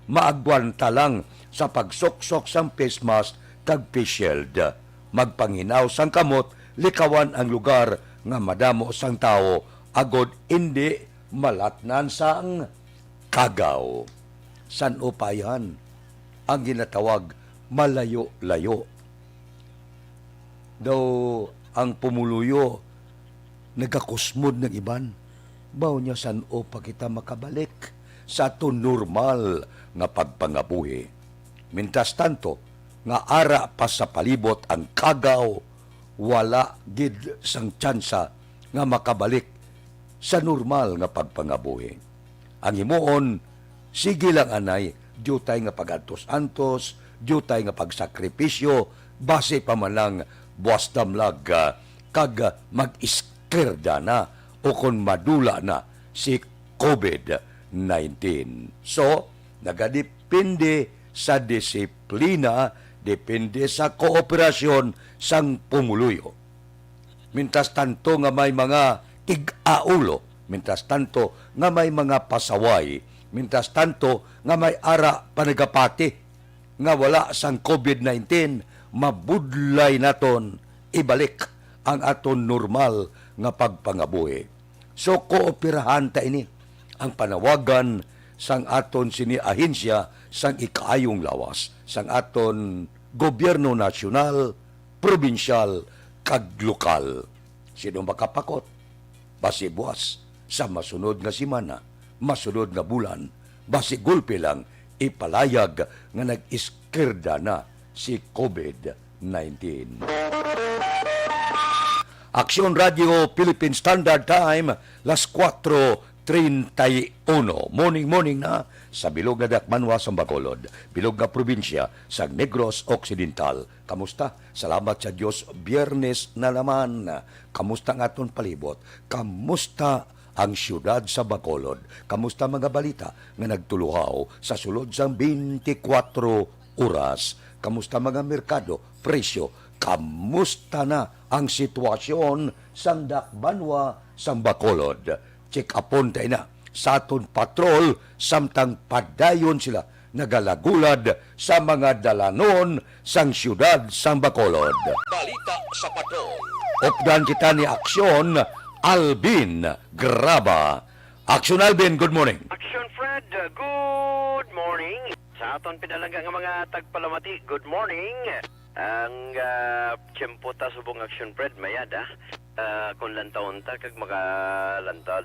maagwanta lang sa pagsuksok sang face mask kag face shield. Magpanginaw sang kamot, likawan ang lugar nga madamo sang tao, agod hindi malatnan sang kagaw. San upayan ang ginatawag malayo-layo. Daw ang pumuluyo nagakusmod ng iban. Baw niya san upa kita makabalik sa aton normal nga pagpangabuhi. Mintas tanto nga ara pa sa palibot ang kagaw, wala gid sang tsansa nga makabalik sa normal nga pagpangabuhi. Ang himuon, sige lang anay, diyutay nga pag-antos-antos, diyutay nga pagsakripisyo, base pa man lang buwas damlag kag mag-iskerda na o kung madula na si COVID-19. So, nagadepende sa disiplina, depende sa kooperasyon sang pumuluyo. Mintas tanto nga may mga tig-aulo, mintas tanto nga may mga pasaway, mintas tanto nga may ara panagapati, nga wala sang COVID-19, mabudlay naton ibalik ang aton normal nga pagpangabuhi. So, kooperahan ta ini ang panawagan sang aton sini ahensya sang ikaayong lawas, sang aton gobyerno nasyonal, probinsyal, kag lokal. Sino makapakot? Basi buwas sa masunod nga simana, masunod nga bulan, basi gulpe lang, ipalayag nga nag-iskirda na si COVID-19. Aksyon Radio Philippine Standard Time, las 4:31. Morning na sa bilog nga Dakmanwa sa Bacolod, bilog nga probinsya sa Negros Occidental. Kamusta? Salamat sa Diyos, Biyernes na naman. Kamusta ang aton palibot? Kamusta ang siyudad sa Bacolod? Kamusta mga balita nga nagtuluhaw sa sulod sang 24 oras? Kamusta mga merkado, presyo? Kamusta na ang sitwasyon sang Dakbanwa sang Bacolod? Check upon tayo na sa aton patrol samtang padayon sila nagalagulad sa mga dalanon sang siyudad sang Bacolod. Balita sa patrol. Updan kita ni Aksyon, Alvin Graba. Aksyon Alvin, good morning. Aksyon Fred, good morning. Sa aton pinalaga nga mga tagpalamati, good morning. Ang tiyempo ta subong Aksyon Fred, mayad kung lantaon ta, kag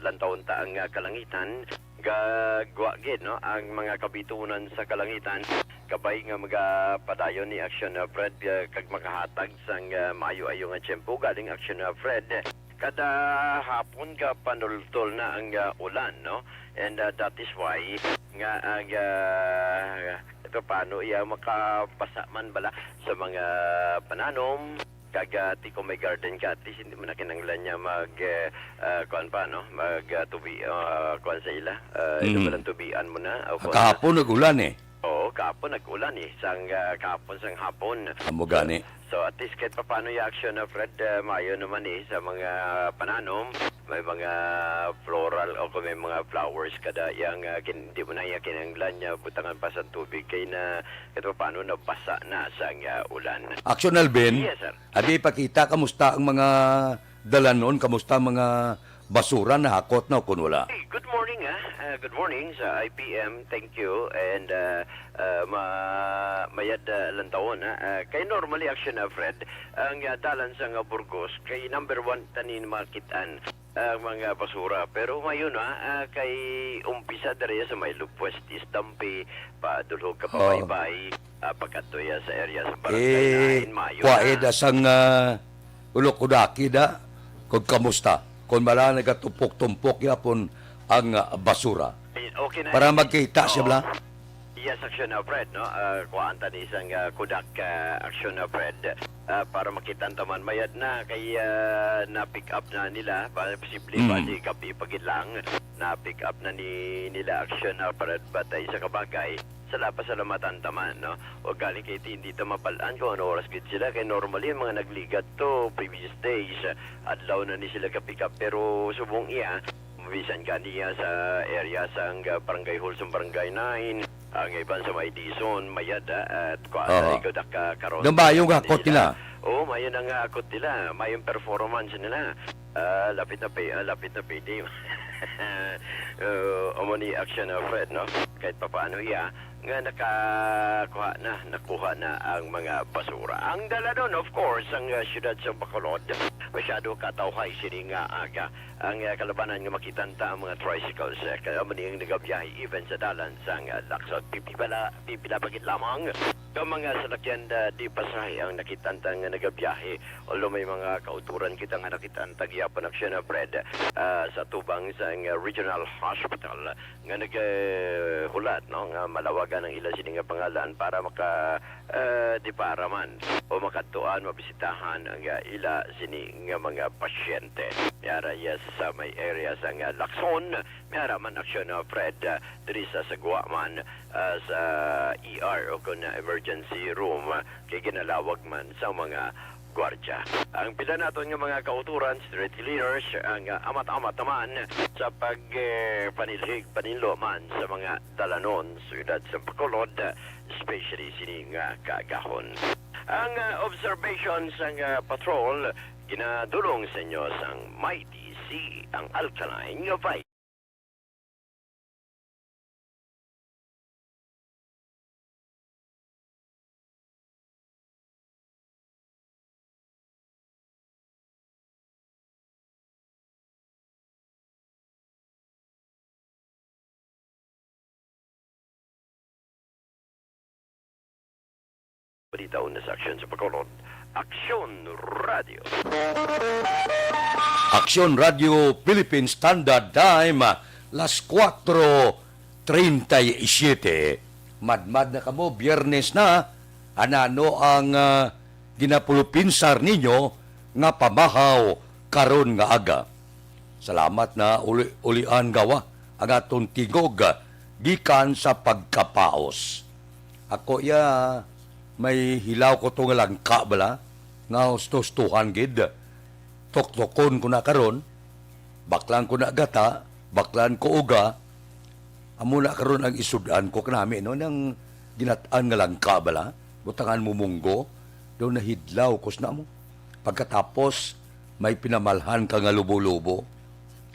lantaon ta ang kalangitan, gagwa gid no ang mga kabitunan sa kalangitan kabay nga magapadayon ni Aksyon Fred kag makahatag sang maayo-ayo nga tiyempo galing Aksyon Fred. Kada hapon ka panultol na ang ulan, no? And that is why nga ito paano makapasa man bala sa mga pananom kag ti kung may garden ka at least hindi mo na kinanglan niya kuan pa no tubi kuan sa ila ito ba lang tubian mo na Kahapon nag-ulan eh. Oo, kahapon nag-ulan eh sang kahapon sang hapon Amo gani. So at least kahit pa paano yung action na Fred, mayo naman sa mga pananom, may mga floral o kung may mga flowers kada yang hindi mo na yung kinanglan niya, butangan pa sa tubig kay na kahit pa paano nabasa na sa ulan. Aksyon Alvin, Yes, sir. abi pakita kamusta ang mga dalanon, kamusta ang mga basura na hakot na o kung wala. Hey, good morning good morning sa IPM, thank you. And mayad lantawon kay normally action na Fred ang dalan sa nga Burgos kay number 1 tanin marketan mga basura pero ngayon kay umpisa dere sa may Lupwest Istampi pa dulhog ka pa baybay pagkatoya sa area sa barangay 9 Mayo Kwaeda sang ulokudaki da kung kamusta kung mala nagatupok-tumpok yapon ang basura okay na, para magkita siya bla. Yes, Aksyon na Fred, no? Kuhaan ni isang kudak Aksyon na Fred para makita taman mayad na kay na-pick up na nila posible ba di kapi pagidlang na-pick up na nila Aksyon na Fred batay sa kabagay salamat taman, no? O galing kay hindi ta mapalaan kung ano oras gid sila kay normally mga nagligat to previous days adlaw na ni sila ka-pick up pero subong iya bisan ka niya sa area sa barangay hall sa barangay 9 Ang iban sa may Dizon, Mayada, at Oo. Ikaw karon. Nabayong hakot nila. Oo, mayon ang akot nila. Mayong performance nila. Lapit na pay. Umani action na Fred, no? Kahit papaano iya, nga nakuha na ang mga basura. Ang dala doon, of course, ang siyudad sa Bacolod. Masyado katawhay sini nga aga. Ang kalabanan nga makitanta ang mga tricycles. Umani ang nagabiyahe even sa dalan sa Laksot. Pipila bagit lamang. Ang mga salakyan di pasahe ang nakitanta nga nagabiyahe. Although may mga kauturan kita nga nakitanta gyapon aksyon na Fred sa tubang sa regional hospital nga naghulat no nga malawagan ang ila sini nga pangalan para maka di para man o makatuan mabisitahan ang ila sini nga mga pasyente. Yara yes sa may area sa Lakson, mayara man aksyon na Fred diri sa Sagwa man sa ER o kung emergency room kay ginalawag man sa mga gwardya. Ang pila naton nga mga kauturan, street cleaners, ang amat-amat naman sa panilho man sa mga dalanon, siyudad sa Bacolod, especially sining kaagahon. Ang observations ang patrol, ginadulong sa inyo sang Mighty Sea, ang alkaline vibe. Balitaon na sa Aksyon sa Bacolod. Aksyon Radio. Aksyon Radio Philippine Standard Time, las 4:37. Madmad na kamo, biyernes na. Anano ang ginapulupinsar ninyo nga pamahaw karon nga aga. Salamat na ulian gawa ang atong tigog gikan sa pagkapaos. Ako may hilaw ko itong langka bala, nga hustos-tuhan gid. Toktokon ko na karon, baklan ko na gata, baklan ko uga, amo na karon ang isudan ko kanami, no, nang ginataan nga langka bala, butangan mo munggo, doon na hidlaw kos na mo. Pagkatapos, may pinamalhan ka nga lubo-lubo.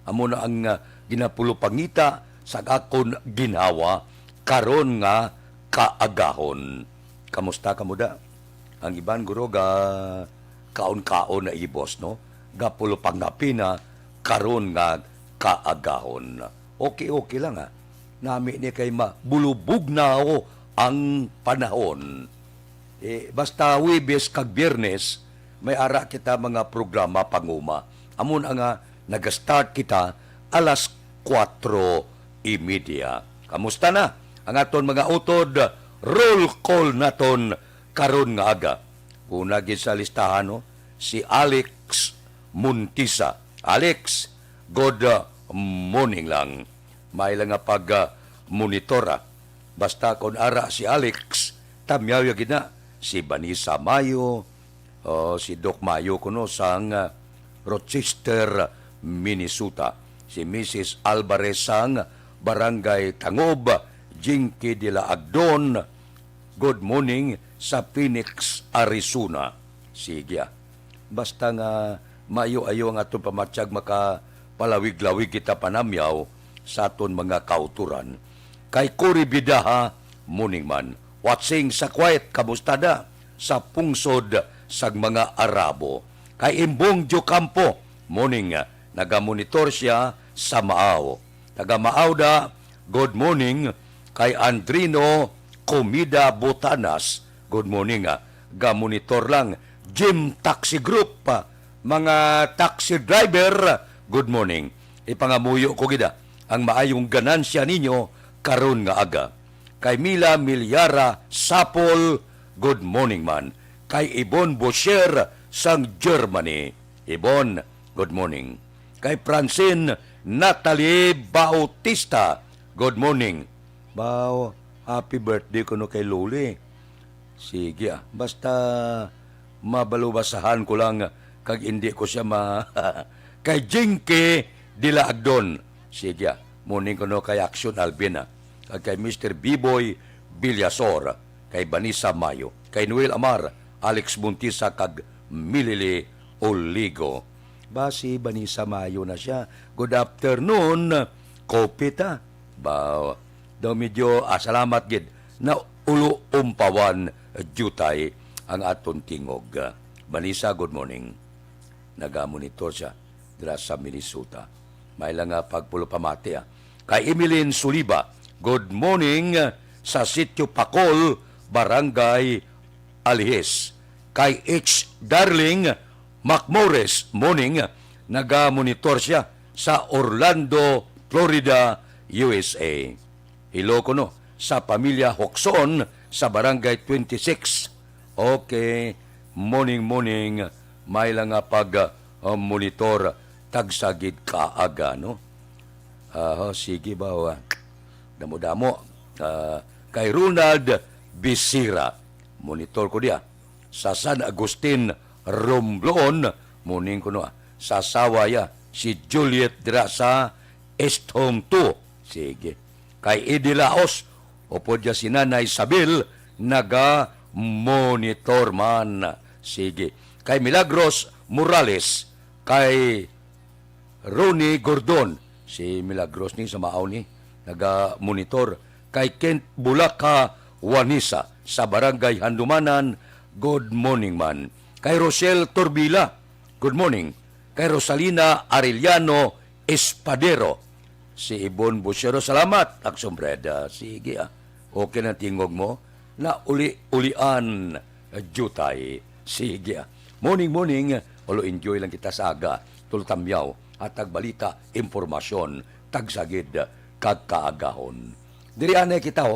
Amo na ang ginapulupangita sa akon ginawa, karon nga kaagahon. Kamusta kamuda? Ang iban guro kaon-kaon na ibos, no? Gapulo pangapi na karon nga kaagahon. Okay lang ha. Nami ni kay mabulubog na ako ang panahon. Basta Huwebes kag Biyernes, may ara kita mga programa panguma. Amon nga nag-start kita alas 4:30. Kamusta na? Ang aton mga utod, roll call naton karon nga aga. Una gid sa listahan, no? Si Alex Muntisa. Alex, good morning lang. May lang nga pag-monitora. Basta kung ara si Alex, tamyaw yagid na. Si Vanessa Mayo, si Doc Mayo kuno sang Rochester, Minnesota. Si Mrs. Alvarez sang Barangay Tangob, Jinky de la Agdon, good morning sa Phoenix, Arizona. Sige. Basta nga mayo-ayo ang atong pamatsyag makapalawig-lawig kita panamyaw sa aton mga kauturan. Kay Cory Bidaha, morning man. Watching sa quiet, kamusta da? Sa pungsod sa mga Arabo. Kay Imbong Jocampo, morning. Nagamonitor siya sa Maaw. Taga Maaw da, good morning. Kay Andrino Comida Botanas, good morning. Gamonitor lang. Jim Taxi Group, mga taxi driver, good morning. Ipangamuyo ko gida ang maayong ganansya ninyo karon nga aga. Kay Mila Milyara Sapol, good morning man. Kay Ibon Bosher sang Germany, Ibon, good morning. Kay Francine Natalie Bautista, good morning. Bao, happy birthday ko no kay Luli. Sige basta mabalubasahan ko lang kag hindi ko siya kay Jinky de la Agdon. Sige, morning ko no kay Aksyon Albina. Kag kay Mr. B-Boy Villasor, kay Vanessa Mayo, kay Noel Amar, Alex Montisa, kag Milili Oligo. Si Vanessa Mayo na siya. Good afternoon, Kopita. Daw medyo salamat gid na ulo umpawan jutay ang aton tingog. Vanessa, good morning. Nagamonitor siya dira sa Minnesota. May lang pagpulo pamati. Kay Emeline Suliba, good morning sa Sitio Pacol, Barangay Alihes. Kay H. Darling Macmores, morning, nagamonitor siya sa Orlando, Florida, USA. Ilocono, sa pamilya Hoxon sa Barangay 26. Okay, morning, may lang pag-monitor tagsagid kaaga, no? Sige ba, damo-damo. Kay Ronald Bisira, monitor ko diya. Sa San Agustin, Romblon, morning ko no, sa Sawaya, si Juliet dira sa Esthom 2. Sige. Kay Eddie Laos, upo dya si Nanay Sabil, naga-monitor man. Sige. Kay Milagros Morales, kay Ronnie Gordon, si Milagros ni sa Maaw ni, naga-monitor. Kay Kent Bulaka Wanisa, sa Barangay Handumanan, good morning man. Kay Rochelle Torbila, good morning. Kay Rosalina Arellano Espadero, si Ibon Busero, salamat, Aksyon Fred. Sige okay na tingog mo, na uli-ulian jutay. Sige morning, ulo enjoy lang kita sa aga, tultamyaw, at tagbalita, impormasyon, tagsagid, kagkaagahon. Diri anay kita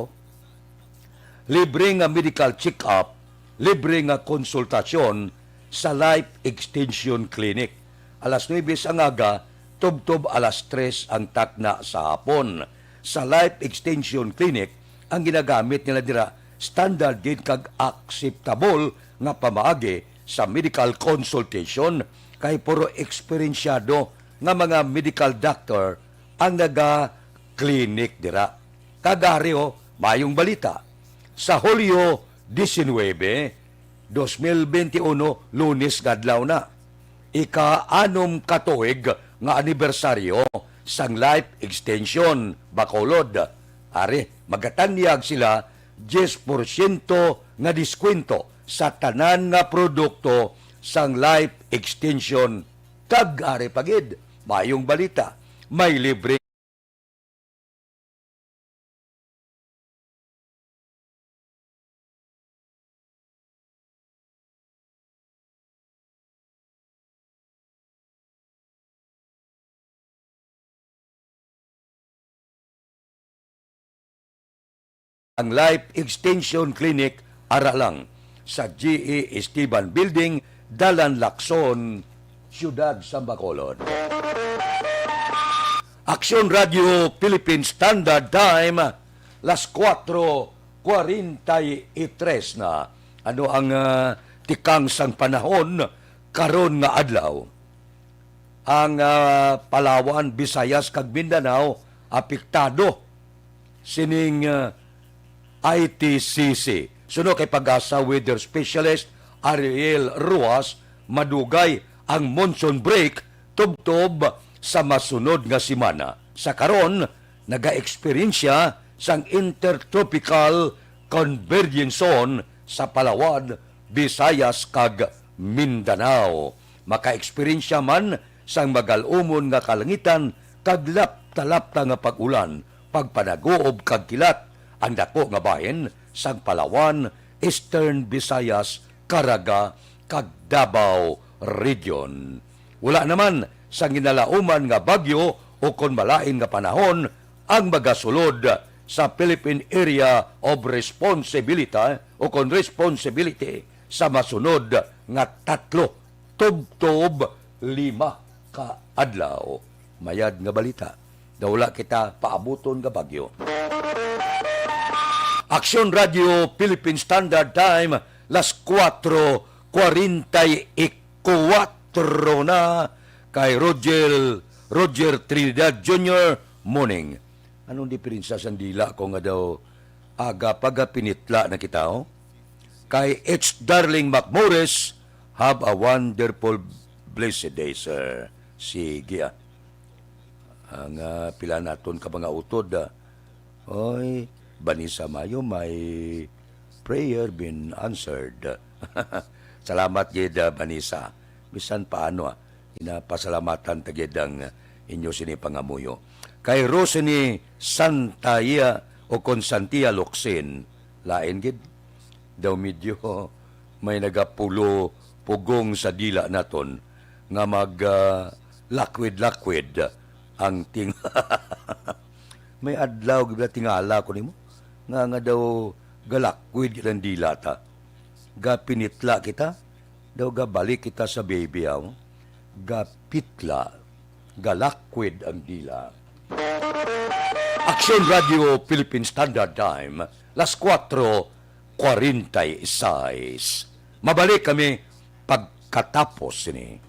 libre nga medical check-up, libre nga konsultasyon sa Life Extension Clinic. Alas 9 ang aga, tub-tub alas 3 ang takna sa hapon. Sa Life Extension Clinic, ang ginagamit nila dira, standard din kag acceptable nga pamaagi sa medical consultation, kay puro eksperensyado nga mga medical doctor ang naga-clinic dira. Kagari mayong balita. Sa Hulyo 19, 2021, Lunes gadlaw na. Ika-anom katuig nga anibersaryo sang Life Extension Bacolod. Ari, magatanyag sila 10% nga diskwento sa tanan nga produkto sang Life Extension. Kag-ari pagid, mayong balita. May libre ang Life Extension Clinic Aralang sa GE Esteban Building, Dalan Lacson, Siyudad sa Bacolod. Aksyon Radio Philippine Standard Time, las 4:43 na. Ano ang tikang sang panahon karon nga adlaw? Ang Palawan, Visayas kag Mindanao apektado sining ITCC. Suno kay Pag-asa Weather Specialist Ariel Ruas, madugay ang monsoon break tubtob sa masunod nga semana. Sa karon, naga-eksperyensya sang intertropical convergence zone sa Palawan, Visayas kag Mindanao. Maka-eksperyensya man sang magalumon nga kalangitan kag lapta-lapta nga pag-ulan, pagpanaguob kag kilat ang dako nga bahin sang Palawan, Eastern Visayas, Caraga, kag Davao Region. Wala naman sang ginalauman nga bagyo o kon malain nga panahon ang magasulod sa Philippine Area of Responsibility o kon responsibility sa masunod nga 3 tub-tub 5 ka adlaw. Mayad nga balita. Dawla kita paabuton nga bagyo. Aksyon Radio Philippine Standard Time, las 4:44 na. Kay Roger Trinidad Jr., morning. Anong diferensya sa dila ko nga daw aga pagapinitla na kita, oh. Kay H. Darling McMorris, have a wonderful blessed day, sir. Sige, ah. Ang pila naton ka mga utod, Oy, Banisa Mayo, my prayer been answered. Salamat, gid, Banisa. Bisan paano, inapasalamatan tagid ang inyo sinipangamuyo. Kay Rosany Santaya o Constantia Locsin, lain gid, daw medyo may nagapulo pugong sa dila naton nga mag lakwid-lakwid ang ting may adlaw gibla tingala ko nimo nga daw galakwid kitang dila ta, gapinitla kita daw gabalik kita sa baby aw, gapitla galakwid ang dila. Aksyon Radio Philippine Standard Time, las 4:46. Mabalik kami pagkatapos ini.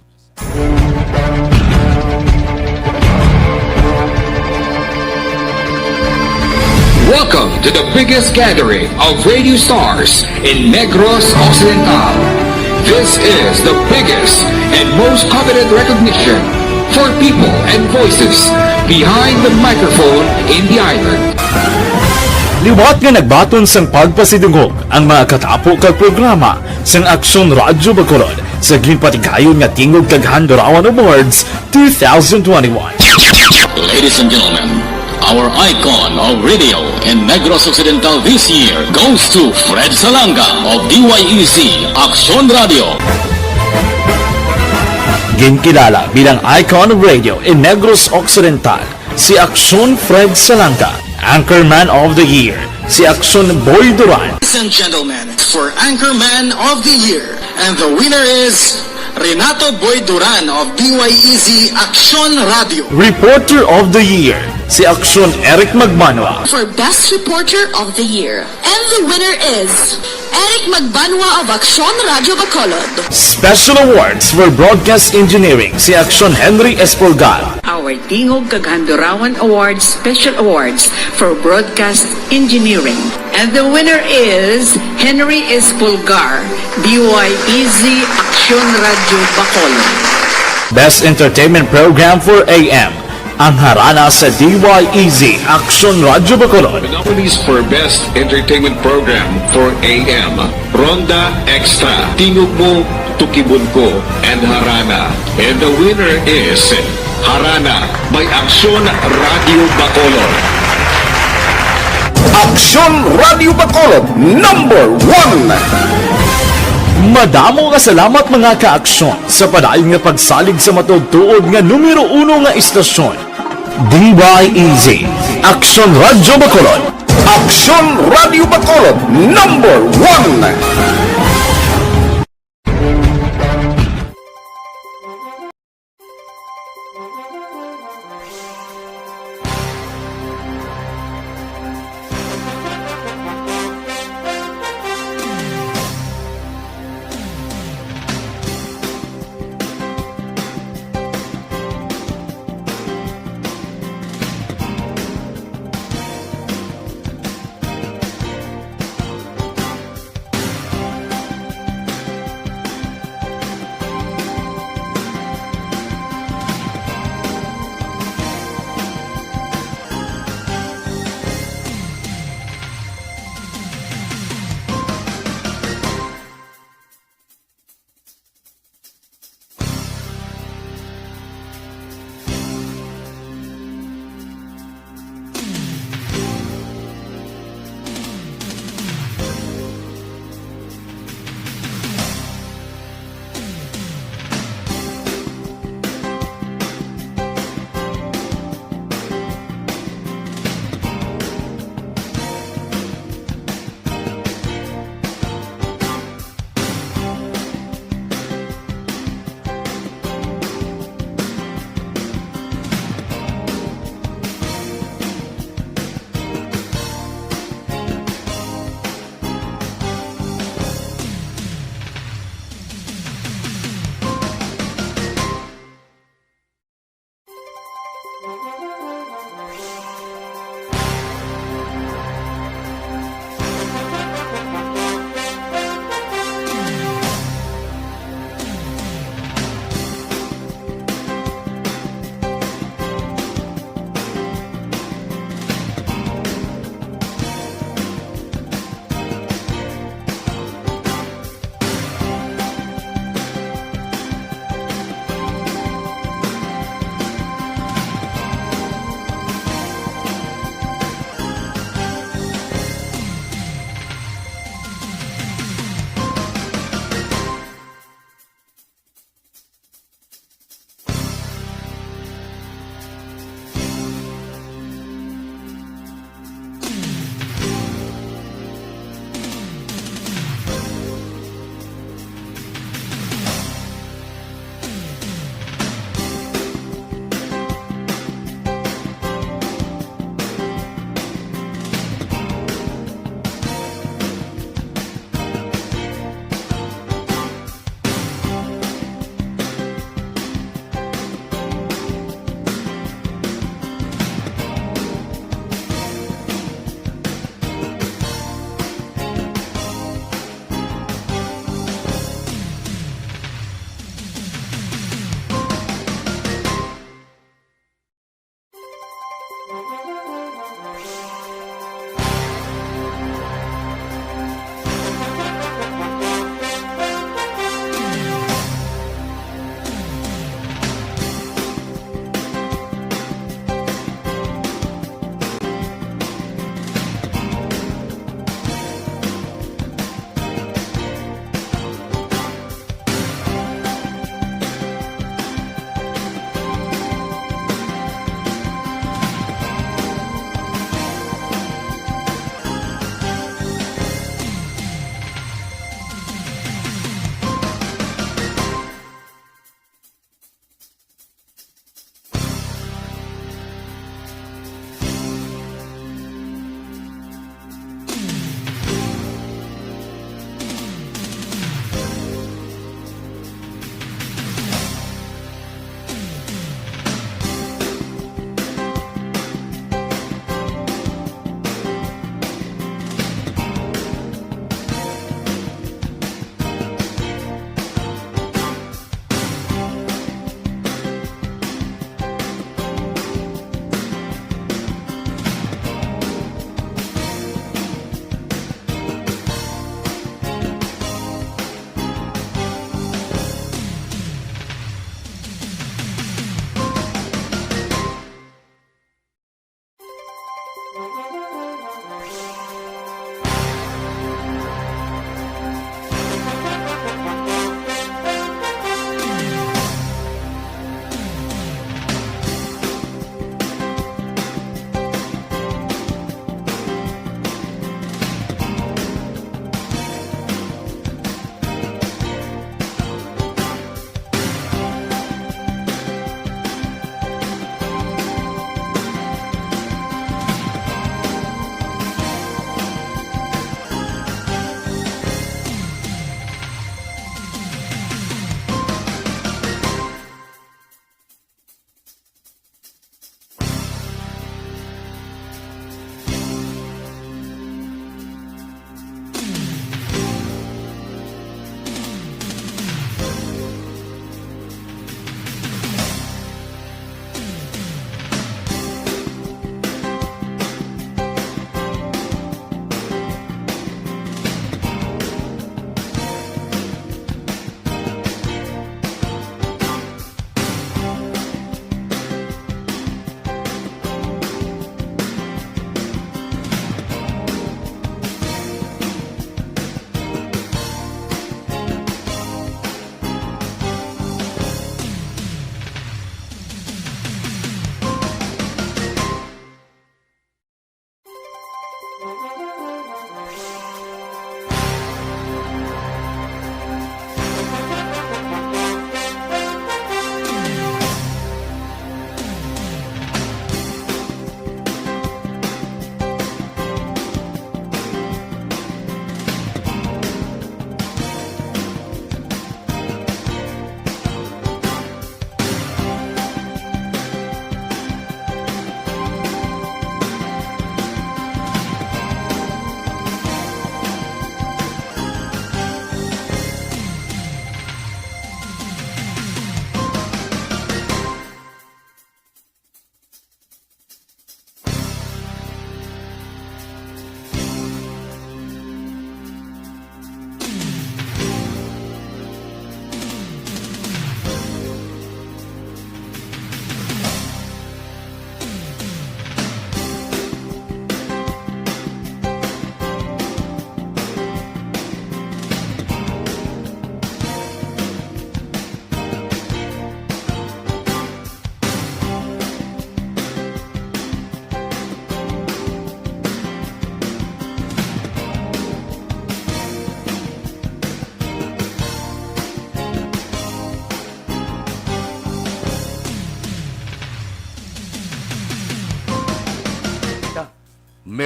Welcome to the biggest gathering of radio stars in Negros Occidental. This is the biggest and most coveted recognition for people and voices behind the microphone in the island. Liwat nga nagbaton sang pagpasidungog ang mga katapo kag programa sang Aksyon Radyo Bacolod sa ginpatigayon nga Tingog kag Handurawan Awards 2021. Ladies and gentlemen, our icon of radio in Negros Occidental this year goes to Fred Salanga of DYEC Aksyon Radio. Ginkilala bilang icon of radio in Negros Occidental, si Aksyon Fred Salanga. Anchorman of the Year, si Aksyon Boy Duran. Ladies and gentlemen, for Anchorman of the Year, and the winner is Renato Boy Duran of DYEZ Aksyon Radio. Reporter of the Year, si Aksyon Eric Magmanwa. For Best Reporter of the Year. And the winner is Eric Magbanwa of Aksyon Radio Bacolod. Special awards for broadcast engineering, si Aksyon Henry Espolgar. Our Tingog Kaghandurawan Awards Special Awards for Broadcast Engineering. And the winner is Henry Espolgar, DYEZ Aksyon Radio Bacolod. Best Entertainment Program for AM, ang harana sa DYEZ Aksyon Radio Bacolod. The nominees for Best Entertainment Program for AM, Ronda Extra, Tingog Mo, Tukibon Ko, and Harana. And the winner is Harana by Aksyon Radio Bacolod. Aksyon Radio Bacolod, number 1. Madamo nga salamat mga ka-aksyon sa padayon nga pagsalig sa matugtuod nga numero 1 nga istasyon. DYEZ Aksyon Radio Bacolod. Aksyon Radio Bacolod, number 1.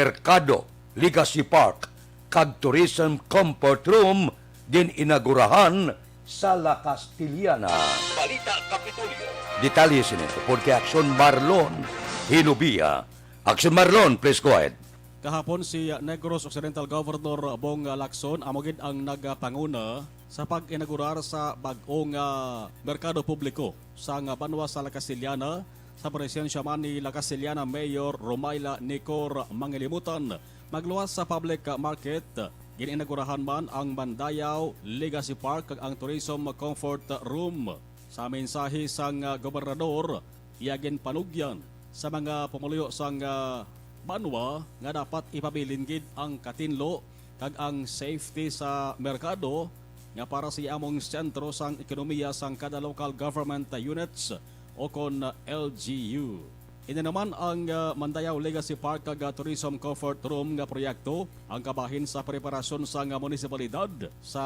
Mercado, Legacy Park, kag Tourism Comfort Room din inagurahan sa La Castillana. Balita Kapitolyo. Detalye sinito po kay Aksyon Marlon Hinubia. Aksyon Marlon, please go ahead. Kahapon si Negros Occidental Governor Bong Lacson amogid ang nagpanguna sa pag-inaugurar sa bag-ong merkado publiko sa banwa sa La Castillana sa presensya man ni La Castillana Mayor Romayla Nicor Mangilimutan. Magluwas sa public market, gininagurahan man ang Mandayaw Legacy Park kag ang Tourism Comfort Room. Sa mensahe sang gobernador, iyagin panugyan sa mga pumuluyo sang banwa nga dapat ipabilin gid ang katinlo kag ang safety sa merkado nga para sa among sentro sang ekonomiya sang kada local government units o kon LGU. Ina naman ang Mandayaw Legacy Park kag Tourism Comfort Room nga proyekto ang kabahin sa preparasyon sa munisipalidad sa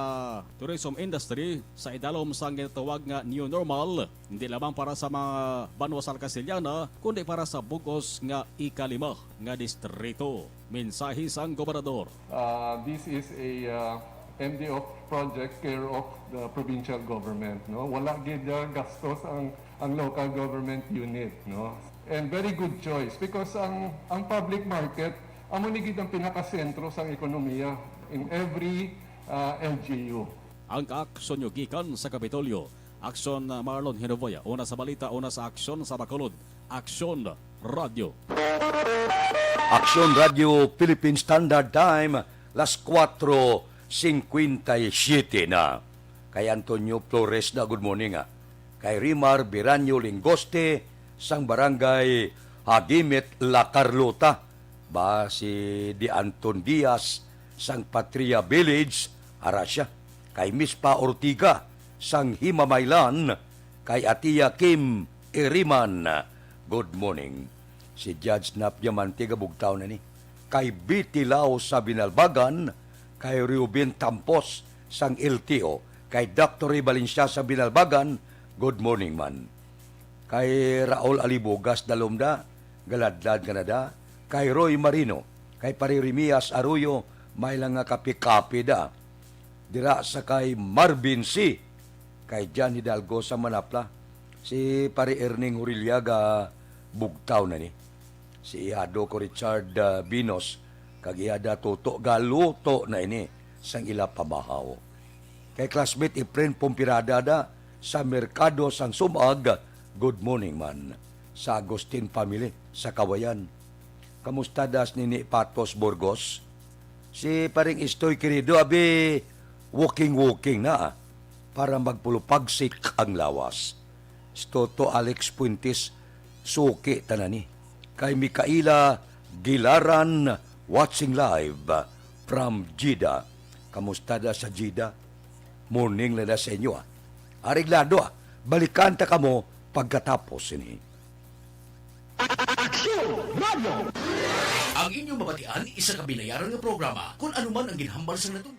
tourism industry sa idalom sang ginatawag nga new normal, hindi lamang para sa mga banwa sa Castillana kundi para sa bugos nga ikalima nga distrito. Mensahe sang gobernador. This is a MDO project care of the provincial government, no? Wala gid gastos ang local government unit, no? And very good choice because ang public market amo ni gid ang pinakasentro sa ekonomiya in every LGU. Ang kaaksyon nyo gikan sa Kapitolyo. Aksyon Marlon Hinovoya. Una sa balita, una sa aksyon sa Bacolod. Aksyon Radio. Aksyon Radio Philippine Standard Time, las 4:57 na. Kay Antonio Flores na good morning Kay Rimar Biranyo Lingoste sang barangay Hagimit La Carlota. Ba si Di Anton Diaz sang Patria Village, Arasya. Kay Mispa Ortiga sang Himamaylan. Kay Atia Kim Iriman, good morning. Si Judge Napyaman tiga bugtaw na ni. Kay Bitilaw sa Binalbagan. Kay Ruben Tampos sang LTO. Kay Dr. Valencia sa Binalbagan, good morning man. Kay Raul Alibogas Dalomda, Galadlad Canada, kay Roy Marino, kay Paririmias Arroyo, may lang nga kapi-kapi da. Dira sa kay Marvin C, kay Jan Hidalgo sa Manapla, si Pari Erning Hurilyaga bugtaw na ni. Si Ihado ko Richard Binos, kag Ihada Toto Galuto na ini, sang ila pamahaw. Kay classmate Efren Pompirada da, sa Merkado sang Sumag, good morning man. Sa Agustin family, sa Kawayan. Kamusta das ni Patos Burgos? Si paring Istoy Querido, abi, walking na para magpulupagsik ang lawas. Toto Alex Puentes, suki tanani. Kay Mikaela Gilaran, watching live from Jeddah. Kamusta da sa Jeddah? Morning na da sa inyo Ariglado balikan ta kamo pagkatapos ini. Aksyon Radio! Ang inyong mabatian, isa ka binayaran ng programa kung anuman ang ginhambal sa nato.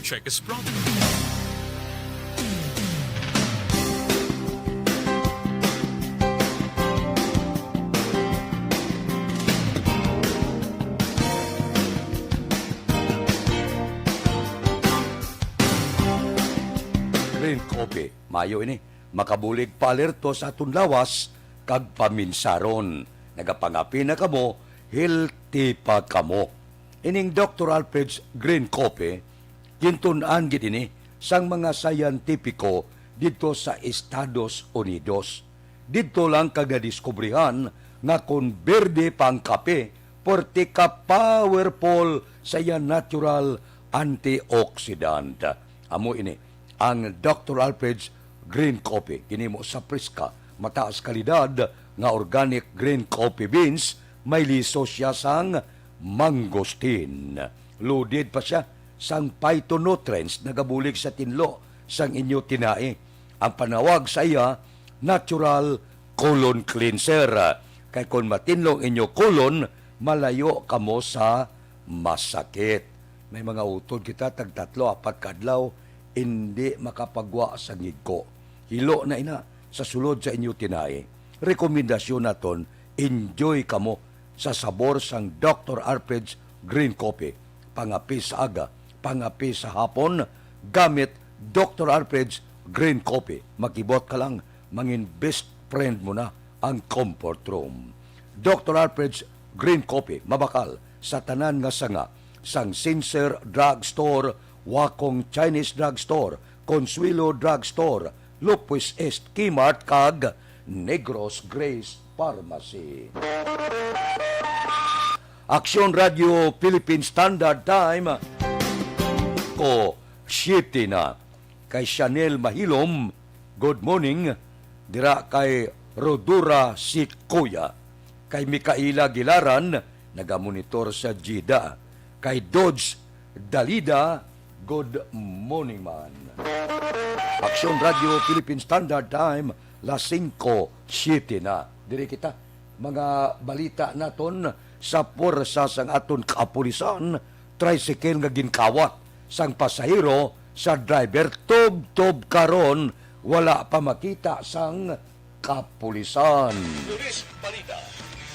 check is brought Green coffee, mayo ini, makabulig palerto sa atong lawas, kag paminsaron. Nagapangapi na kamo, healthy pa kamo. Ining Dr. Alfred's Green Coffee, kintunan gid ini sang mga sayantipiko dito sa Estados Unidos. Dito lang kag nadiskubrihan nga kung berde pang kape, porte ka powerful sa yan natural antioxidant. Amo ini, ang Dr. Alfred's Green Coffee. Kini mo sa priska, mataas kalidad nga organic green coffee beans, may liso siya sang mangosteen. Loaded pa siya sang phytonutrients nagabulig sa tinlo sang inyo tinai. Ang panawag sa iya, natural colon cleanser. Kay kung matinlong inyo colon, malayo kamo sa masakit. May mga utod kita tag 3-4 kadlaw, hindi makapagwa sa ngigko. Hilo na ina sa sulod sa inyo tinai. Rekomendasyon naton, enjoy kamo sa sabor sang Dr. Alfred's Green Coffee. Pangapi sa aga, pangapi sa hapon, gamit Dr. Alfred's Green Coffee. Makibot ka lang, mangin best friend mo na ang comfort room. Dr. Alfred's Green Coffee, mabakal sa tanan nga sanga, sang Sincere Drugstore, Wakong Chinese Drugstore, Consuelo Drugstore, Lupus East Kmart, kag Negros Grace Pharmacy. Aksyon Radio Philippine Standard Time ko 7 na kay Chanel Mahilom. Good morning. Dira kay Rodura Sikoya, kay Mikaela Gilaran, nagamonitor sa Jeddah, kay Dodge Dalida. Good morning man. Aksyon Radio Philippine Standard Time, las 5:07 na. Diri kita, mga balita naton sa porsa sang aton kaapulisan, tricycle nga ginkawat sang pasahero sa driver tob karon, wala pa makita sang kapulisan.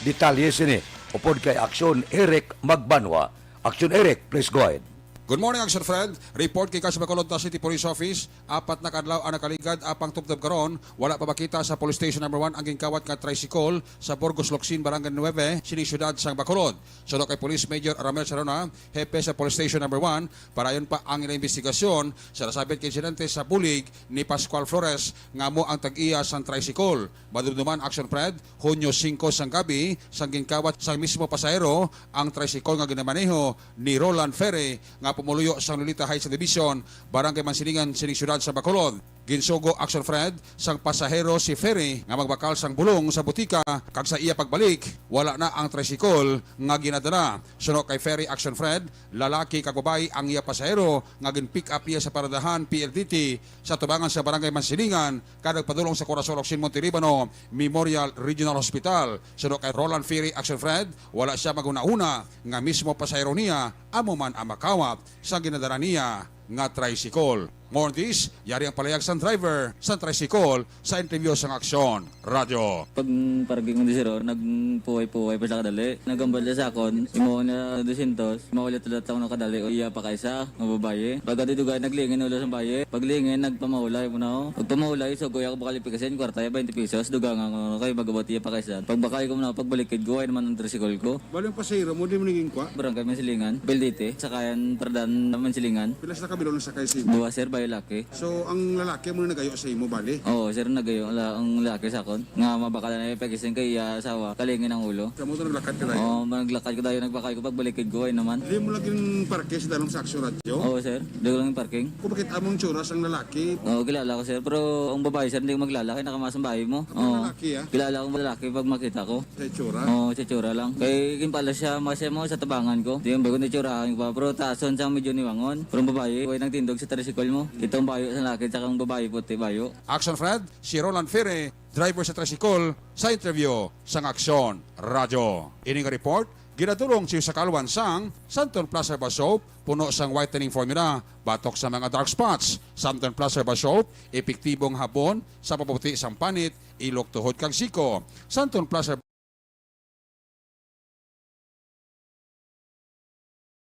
Detalye sini, upod kay Aksyon Eric Magbanwa. Aksyon Eric, please go ahead. Good morning, Action Fred. Report kay Bacolod City Police Office. 4 na kadlaw ang nakaligad apang tubtob karon. Wala pa makita sa Police Station number 1 ang gingkawat nga tricycle sa Burgos Locsin, Barangay 9, sining syudad sang Bacolod. Sunod kay Police Major Ramel Sarona, hepe sa Police Station number 1, parayon pa ang investigasyon sa nasabit kay insidente sa bulig ni Pascual Flores nga mo ang tag-iya sang tricycle. Madumduman, Action Fred, Hunyo 5 sang gabi, sang gingkawat sang mismo pasahero ang tricycle nga ginamaneho ni Roland Ferre nga pumuluyo sa Lolita Heights Division, Barangay Mansilingan, sining syudad sa Bacolod. Ginsugo, Action Fred, sang pasahero si Ferry nga magbakal sang bulong sa butika, kag sa iya pagbalik wala na ang tricycle nga ginadala. Suno kay Ferry, Action Fred, lalaki kag babae ang iya pasahero nga gin-pick up iya sa paradahan PLDT sa tubangan sa Barangay Mansilingan, kadag padulong sa Corazon Locsin, Monterribano Memorial Regional Hospital. Suno kay Roland Ferry, Action Fred, wala siya maguna-una nga mismo pasahero niya amo man ang makawat sa ginadala niya nga tricycle. More on this, yari ang palayag sa driver sa tricycle sa interview sa Aksyon Radio. Pag paraging mo di siro, nagpuway-puway pa sa kadali. Nagambal sa akon, imo na 200, maulit ulit ako ng kadali o iya pa kaysa, mababaye. Pag adidugay, naglingin ulo sa baye. Paglingin, nagpamaulay mo na ako. Pag pamaulay, so kuya ko bakalipikasin, kwarta 20 pesos, duga nga ako kayo, magabati iya pa kaysa. Pag bakay ko na, pagbalikid, guway naman ang tricycle ko. Balang pasahero mo, di mo naging kwa? Barangay Mansilingan, Beldite, sakayan Pardan Mansilingan. Pilas na kabilo ng sakay si Buwa sir, bayo laki. So, ang lalaki mo na nagayo sa imo, bali? Oo, sir, nagayo ang laki sa akon. Nga mabakala na ipagisin kay asawa, kalingin ang ulo. Kamu to naglakad ka tayo? Oo, naglakad ko tayo, nagbakay ko pagbalikid ko, ay naman. Hindi mo laging parke sa dalong sa Aksyon Radio? Oo, sir, doon lang yung parking. Kung bakit among tsuras ang lalaki? Oo, kilala ko, sir, pero ang babae, sir, hindi ko maglalaki, nakamasang bahay mo. Oo, lalaki, ah? kilala ko lalaki pag makita ko. Sa itsura? Oo, sa itsura lang. Kaya kimpala siya, masya mo sa tabangan ko. Di yung bago na itsurahan ko pa, pero taason sa medyo niwangon. Pero ang babae, huwag nagtindog sa tricycle mo. Itong bayo sa laki, tsaka ang babae puti, bayo. Action Fred, si Roland Ferre, driver sa tricycle, sa interview sa Aksyon Radio. Ining report, Ginatulong siya sa kalwan sang Santon Plus Herbal Soap, puno sang whitening formula, batok sa mga dark spots. Santon Plus Herbal Soap, epektibong habon sa paputi sang panit, ilok tuhod kag siko. Santon Plus Herbal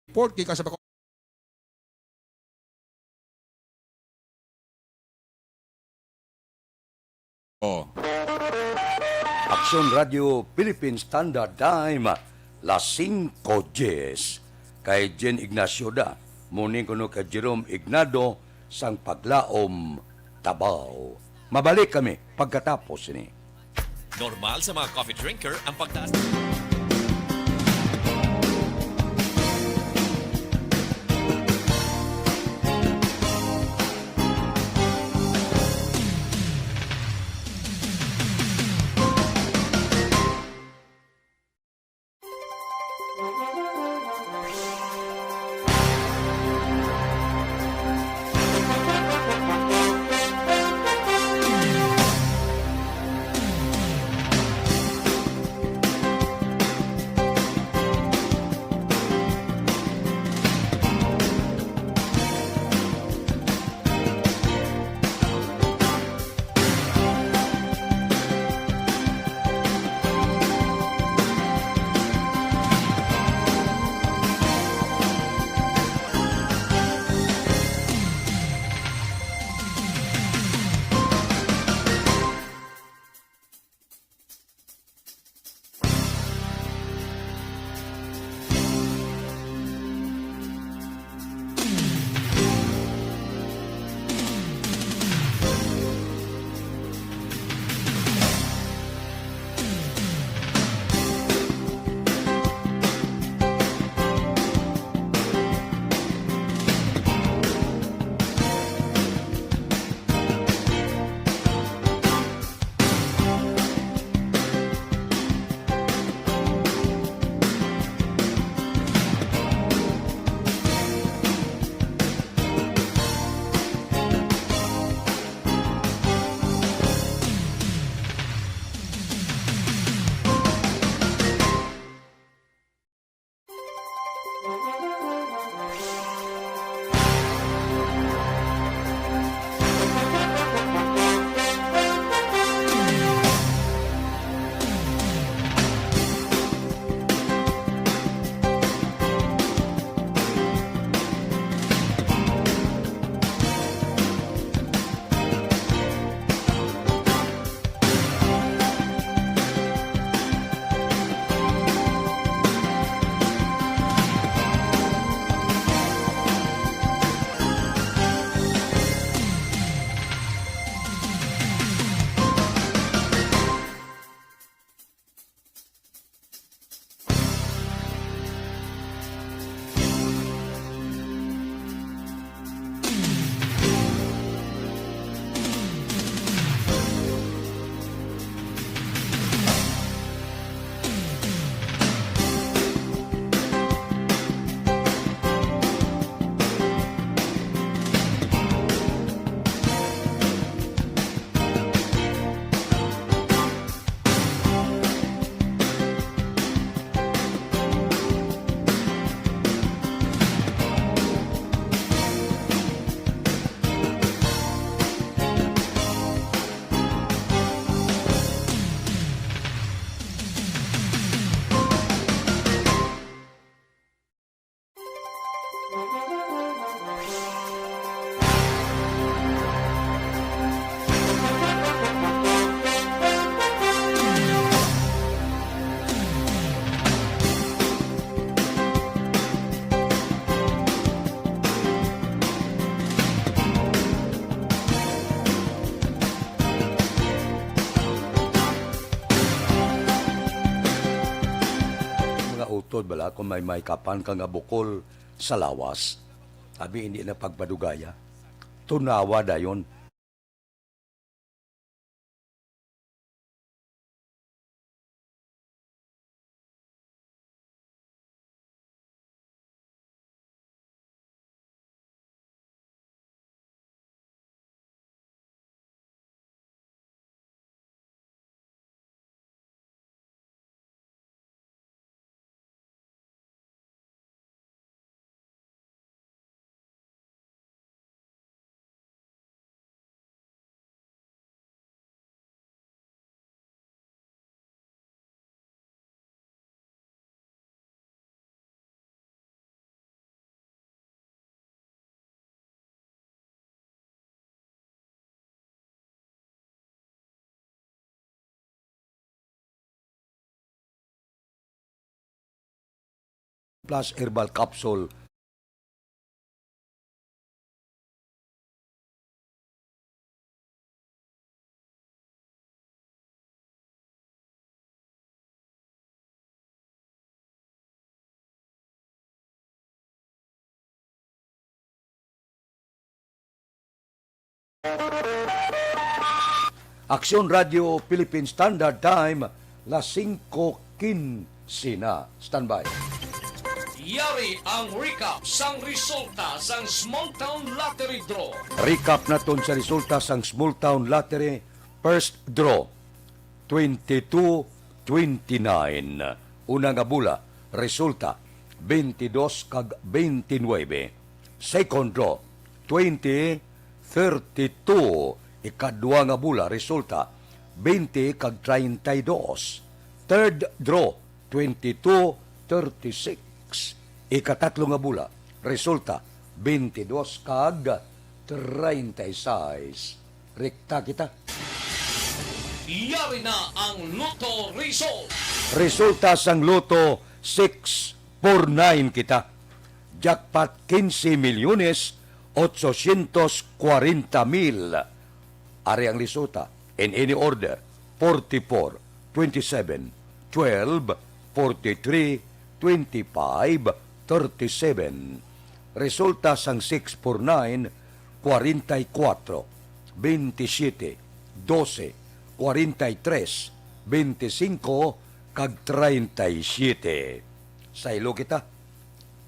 Report kay Kasabako. Aksyon Radio Philippine Standard Time, las 5:10. Kay Jen Ignacio da, muning kuno kay Jerome Ignado, sang paglaom Tabaw. Mabalik kami pagkatapos ini. Normal sa mga coffee drinker ang pagtaas. utod bala kung may kapan ka nga bukol sa lawas. Abi hindi na pagpadugaya. Tunawa dayon. plus herbal capsule. Aksyon Radio Philippine Standard Time, las 5:15 na. Standby. Yari ang recap sang resulta sang Small Town Lottery Draw. Recap naton sa resulta sang Small Town Lottery First Draw 22-29. Una nga bula, resulta 22 kag 29. Second draw 20-32. Ikadua nga bula, resulta 20 kag 32. Third draw 22-36. Ikatatlo nga bula, resulta 22 kag 36. Rekta kita. Yari na ang Lotto result. Resulta sang Loto 649 kita. Jackpot 15 milyones 840,000. Ari ang resulta in any order 44, 27, 12, 43, 25, 37. Resulta sang 649 44, 27, 12, 43, 25 kag 37. Sa ilo kita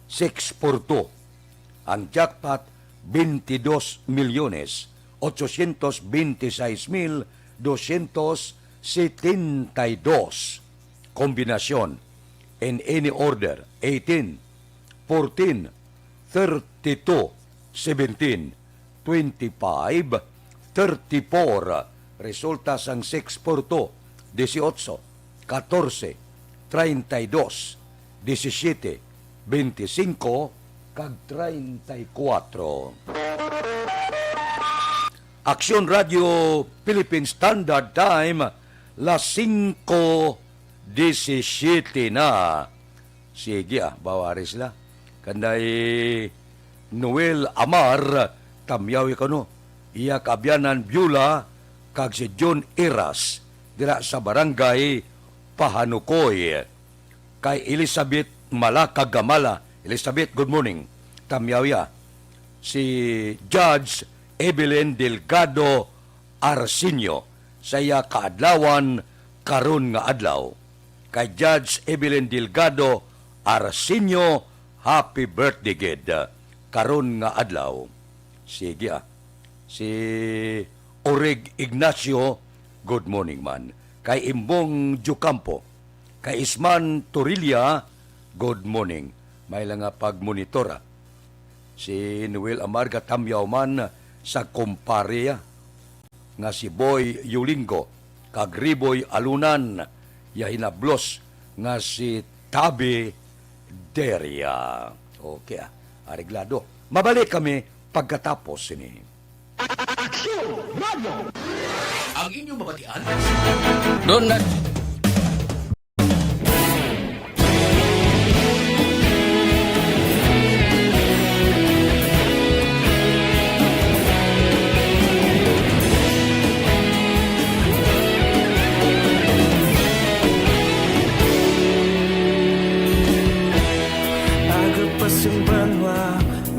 6 por 2. Ang jackpot 22 milyones 826,272. Kombinasyon in any order 18, 14, 32, 17, 25, 34. Resulta sang 6 por 2, 18, 14, 32, 17, 25, kag 34. Aksyon Radio Philippine Standard Time, las 5:17 na. Sige bawari sila. Kanday Noel Amar, tamyawi ko no. Iya kabyanan Beulah, kag si John Iras, dira sa barangay Pahanukoy. Kay Elizabeth Malakagamala. Elizabeth, good morning. Tamyawi si Judge Evelyn Delgado Arsenio, saya kaadlawan karon nga adlaw. Kay Judge Evelyn Delgado Arsenio, happy birthday gid karon nga adlaw. Sige si Oreg Ignacio, good morning man. Kay Imbong Jucampo, kay Isman Torilla, good morning. May lang nga pagmonitora. Si Noel Amarga tamyaw man sa kumpareya nga si Boy Yulingo kag Riboy Alunan, ya hinablos nga si Tabi Deria. Okay areglado. Mabalik kami pagkatapos ini. Ang inyong mabatian. Doon na.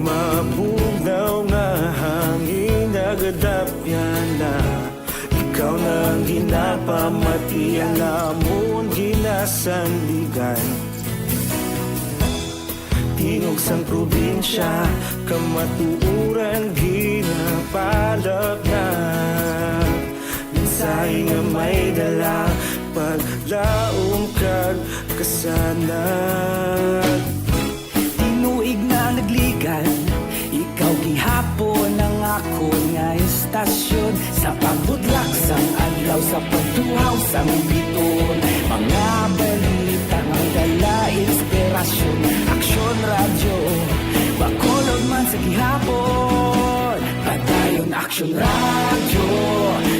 Mabugaw nga hangin nagadapyan na ikaw nang ginapamatian namon ginasandigan. Tingog sang probinsya kamatuuran ginapalap na minsay nga may dala paglaom kag kasanag. Tinuig na nagligan, ikaw gihapon ang ako nga istasyon sa pagbudlak sang adlaw sa pagtuhaw sang biton. Mga balita ang dala inspirasyon. Aksyon radyo, bakolod man sa gihapon. Padayon Aksyon radyo,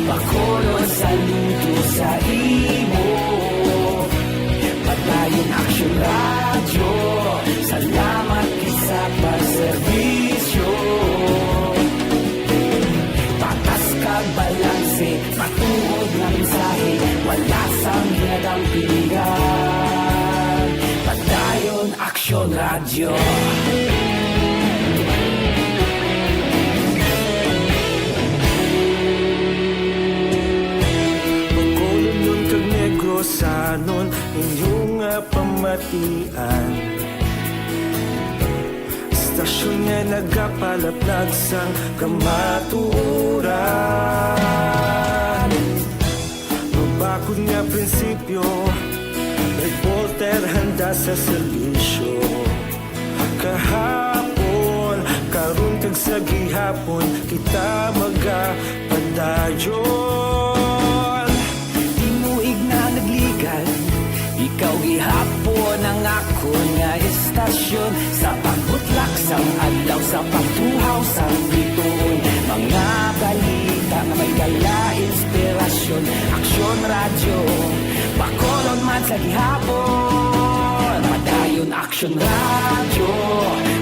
bakolod sa luto sa imo. Padayon Aksyon radyo, sa Radyo. Pagkulong kag negrosanon inyong pamatian. Istasyon nga nagapalaplag sang kamaturan. Mabakod nga prinsipyo, reporter handa sa serbisyo. Kahapon, karon kag sa gihapon, kita magapadayon. Tinuig na nagligan, ikaw gihapon ang ako nga istasyon. Sa pagbutlak sang adlaw, sa pagtuhaw sang bituon, mga balita nga may dala inspirasyon. Aksyon radyo, Bacolod man sa gihapon. Padayon Aksyon radyo,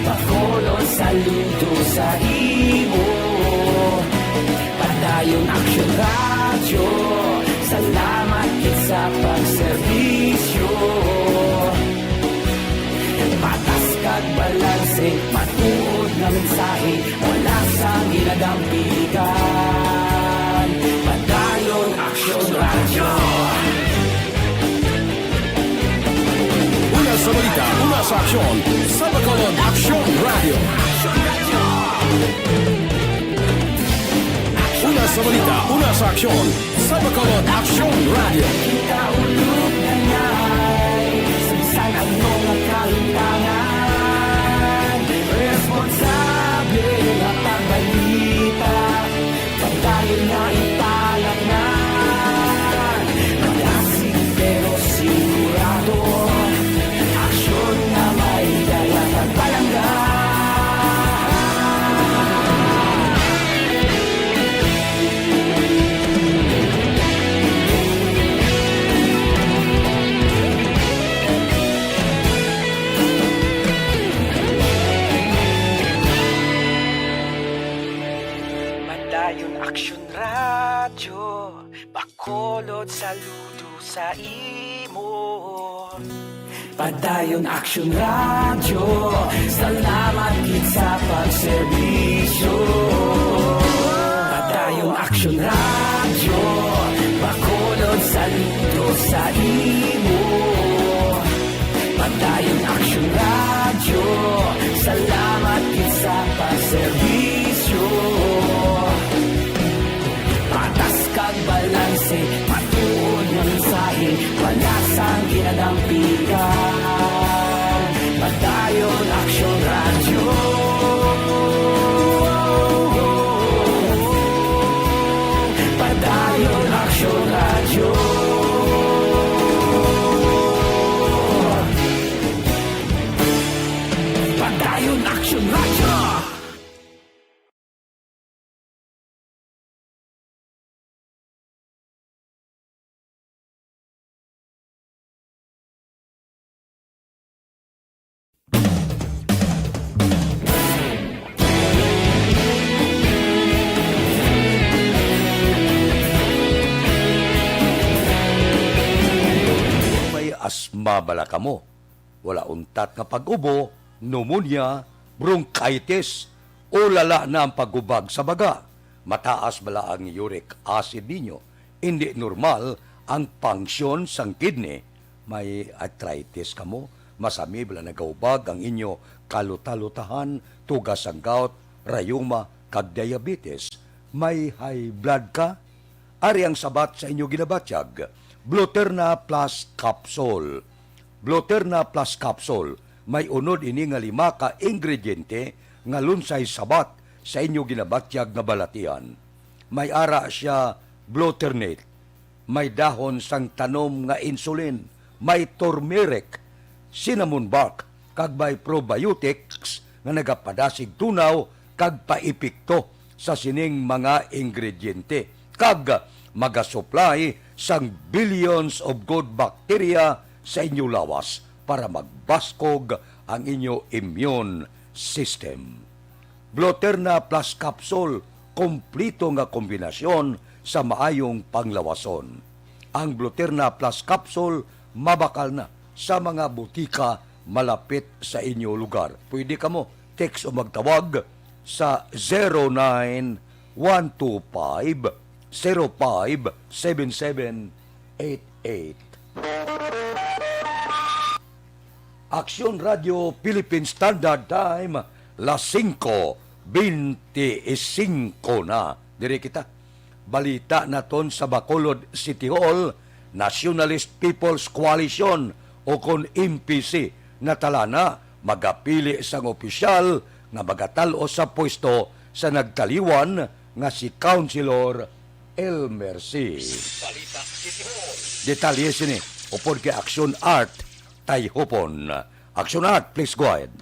Bacolod saludo sa imo. Padayon Aksyon radyo, salamat kit sa pagserbisyo. Patas kag balanse, matuod na mensahe, wala sang ginadampigan. Padayon Aksyon radyo. Una sa balita, una sa aksyon, sa Bacolod Aksyon Radio. Una sa balita, una sa aksyon, sa Bacolod Aksyon Radio. Kita ulog na ngay, sabisan ang mga kalintangan. Responsable na pagbalita, pagdayon na ipalaknan. Malasig pero sigurado, aksyon na may dala pagpalanggan. Padayon Aksyon radyo, Bacolod saludo sa imo. Padayon Aksyon radyo, salamat kit sa pagserbisyo. Padayon Aksyon radyo, Bacolod saludo sa imo. Padayon Aksyon radyo, salamat kit sa pagserbisyo. Patas kag balanse, matuod ng mensahe, wala sang ginadampigan. Padayon Aksyon radyo. Padayon Aksyon radyo. Padayon Aksyon radyo. May asma bala ka mo. Wala untat nga pag-ubo, pneumonia, bronchitis, o lala na ang pagubag sa baga. Mataas bala ang uric acid ninyo. Hindi normal ang function sang kidney. May arthritis ka mo. Masami bala nagaubag ang inyo kalutalutahan, tugas ang gout, rayuma, kag diabetes. May high blood ka. Ari ang sabat sa inyo ginabatyag. Bluterna Plus Capsule. Bluterna Plus Capsule. May unod ini nga 5 ka ingrediente nga lunsay sabat sa inyo ginabatyag nga balatian. May ara siya Bluternate. May dahon sang tanom nga insulin. May turmeric, cinnamon bark, kag may probiotics nga nagapadasig tunaw kag paipikto sa sining mga ingrediente. Kag magasupply sang billions of good bacteria sa inyo lawas para magbaskog ang inyo immune system. Bluterna Plus Capsule, kompleto nga kombinasyon sa maayong panglawason. Ang Bluterna Plus Capsule mabakal na sa mga butika malapit sa inyo lugar. Pwede ka mo text o magtawag sa 09-125-05-7788. Aksyon Radio Philippine Standard Time, las 5:25 na. Dire kita. Balita naton sa Bacolod City Hall, Nationalist People's Coalition o kon MPC na talana magapili sang opisyal nga magatalo sa pwesto sa nagkaliwan nga si Councilor Elmer C. Detalye sini upod kay Aksyon Art Tayhopon. Aksyon Art, please go ahead.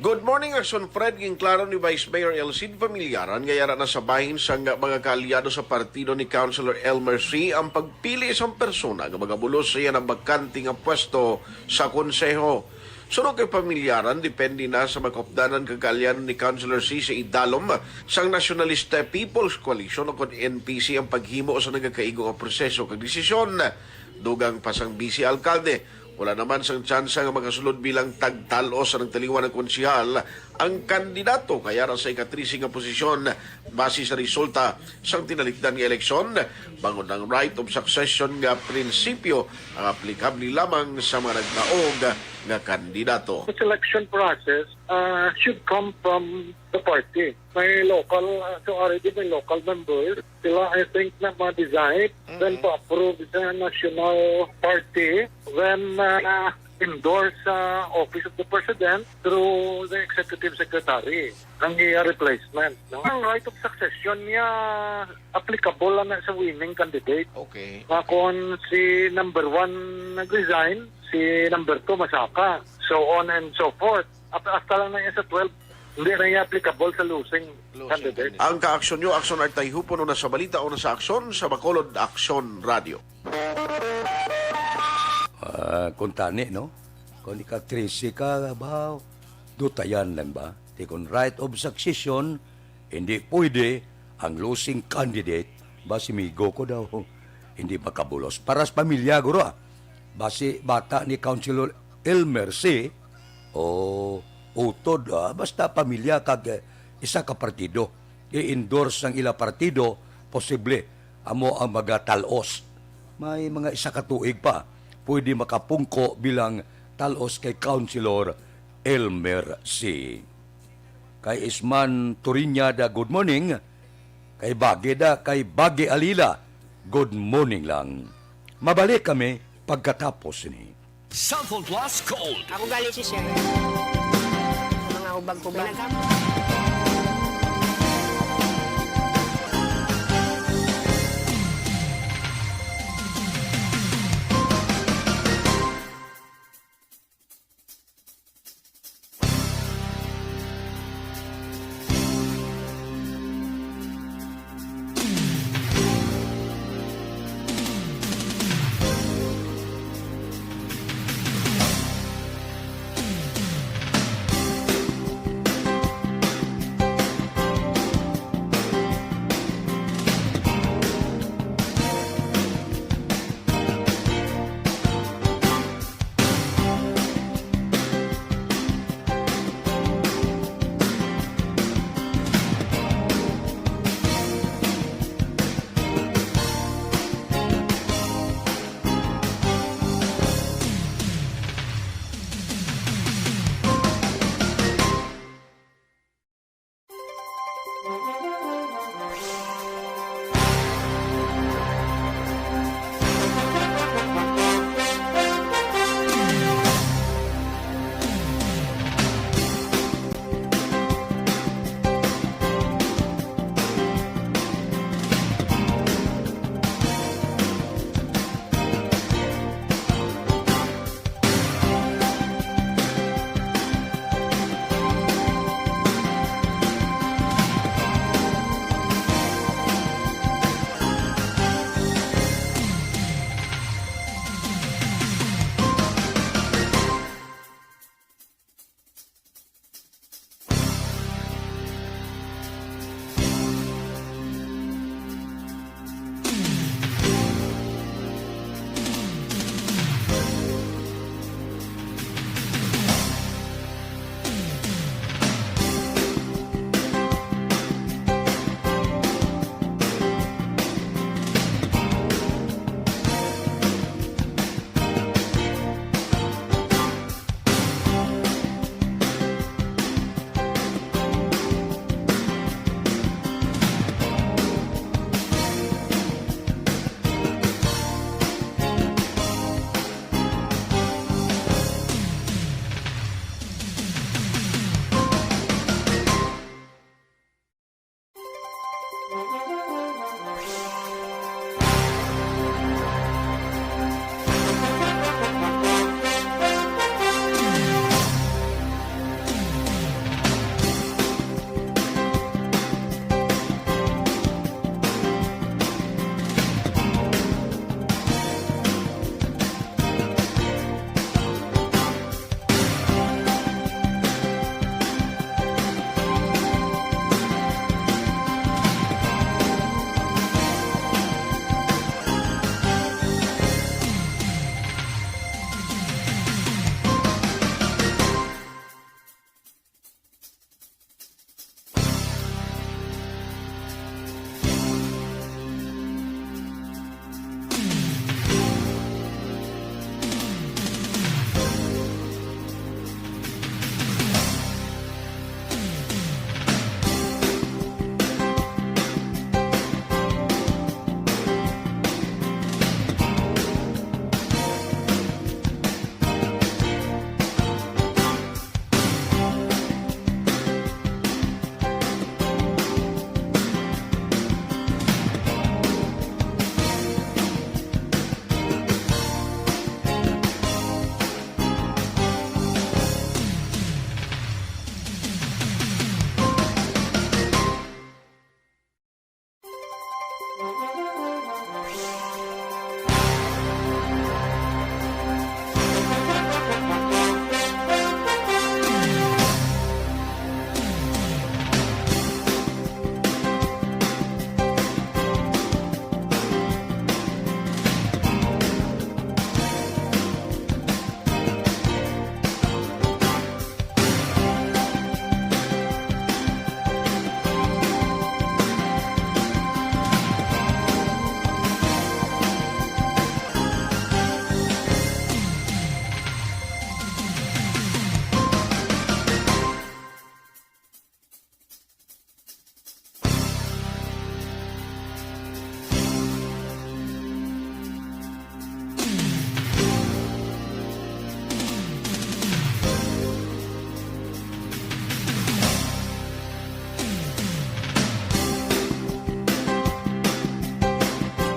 Good morning, Aksyon Fred. Ging klaro ni Vice Mayor Elcid Familiaran ngayara na sa bahin sa mga kaalyado sa partido ni Councilor Elmer C. ang pagpili isang persona nga magabulos sa iya ng bakante nga pwesto sa konseho. Sunod kay Familiaran, depende na sa makopdanan kagalian ni Councilor C sa idalom sang Nationalist People's Coalition o kon NPC ang paghimo sa nagakaigo nga proseso kag desisyon. Dugang pasang vice alkalde. Wala naman sang tsansa nga magasulod bilang tagtalos sa nagtaliwan ng konsihal ang kandidato kaya ra sa ikatrisi nga posisyon base sa resulta sang tinalikdan nga eleksyon bangon ng right of succession nga prinsipyo ang aplikable lamang sa mga nagtaog nga kandidato. The selection process should come from the party. May local, so already may local members. Sila, I think, na ma-decide, then pa-approve sa national party, then endorse sa office of the president through the executive secretary ng replacement. No? Ang right of succession niya applicable na sa winning candidate. Okay. Kung si number 1 nag-resign, si number 2 masaka, so on and so forth. Hasta lang na yan sa 12, hindi na yan applicable sa losing candidate. Ang kaaksyon nyo, Aksyon Art Tayhupon o nasa balita o nasa aksyon sa Bacolod Aksyon Radio. Kung tani, no? Kung ika-13 ka, ba, dutayan lang ba? Kung right of succession, hindi pwede ang losing candidate, basi migo ko daw, hindi makabulos. Para sa pamilya, guro, basi bata ni Councilor Elmer C, o utod, basta pamilya kag isa ka partido, i-endorse ng ila partido, posible, amo ang magatalos. May mga isa ka tuig pa, pwede makapungko bilang talos kay Councilor Elmer C. Kay Isman Turinyada, good morning. Kay Bageda, kay Bagi Alila, good morning lang. Mabalik kami pagkatapos ni Cellphone Plus Gold. Ako galit si Sir. Mga ubag-ubag.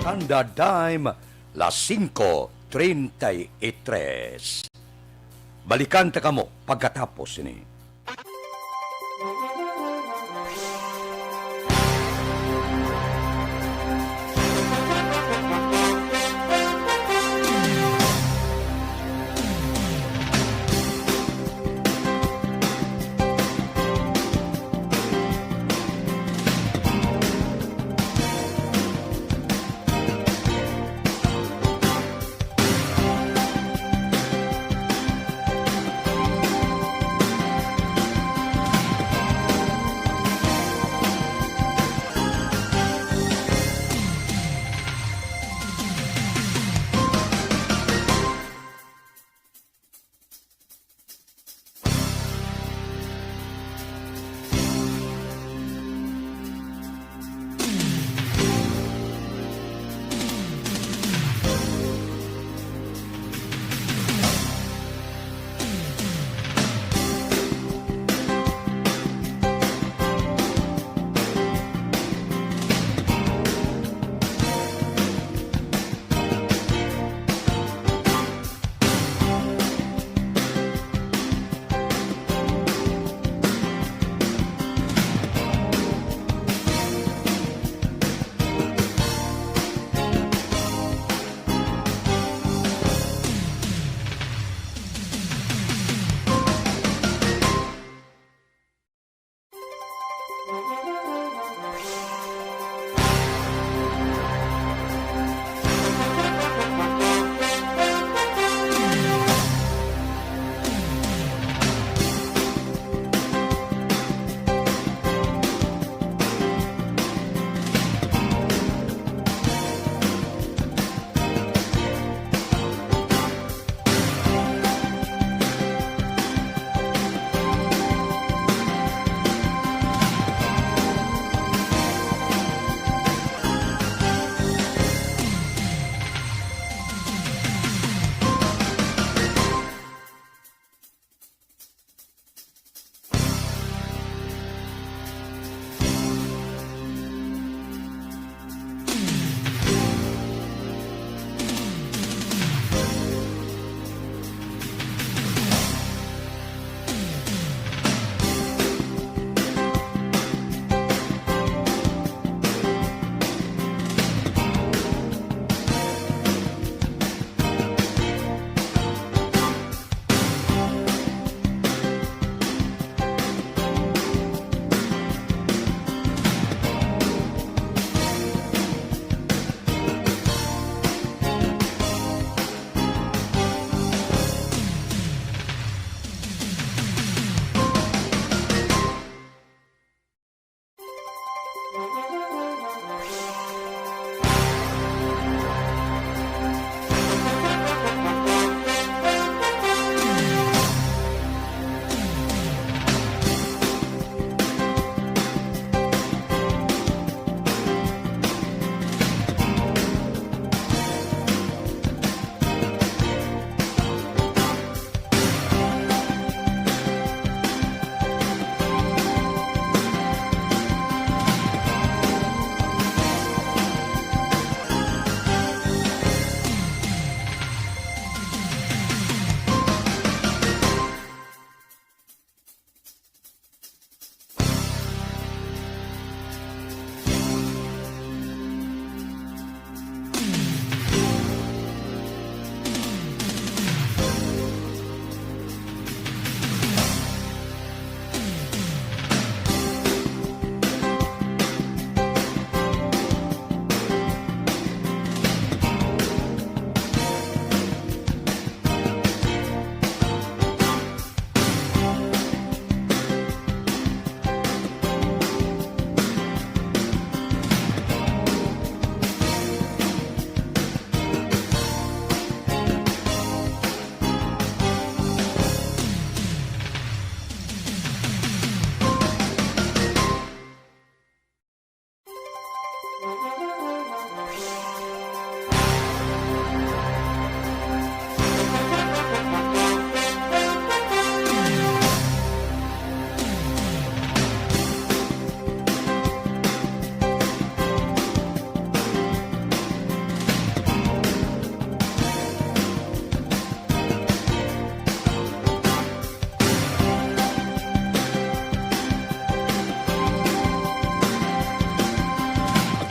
Tanda Dime, las 5:33. Balikan ta kamo pagkatapos ini.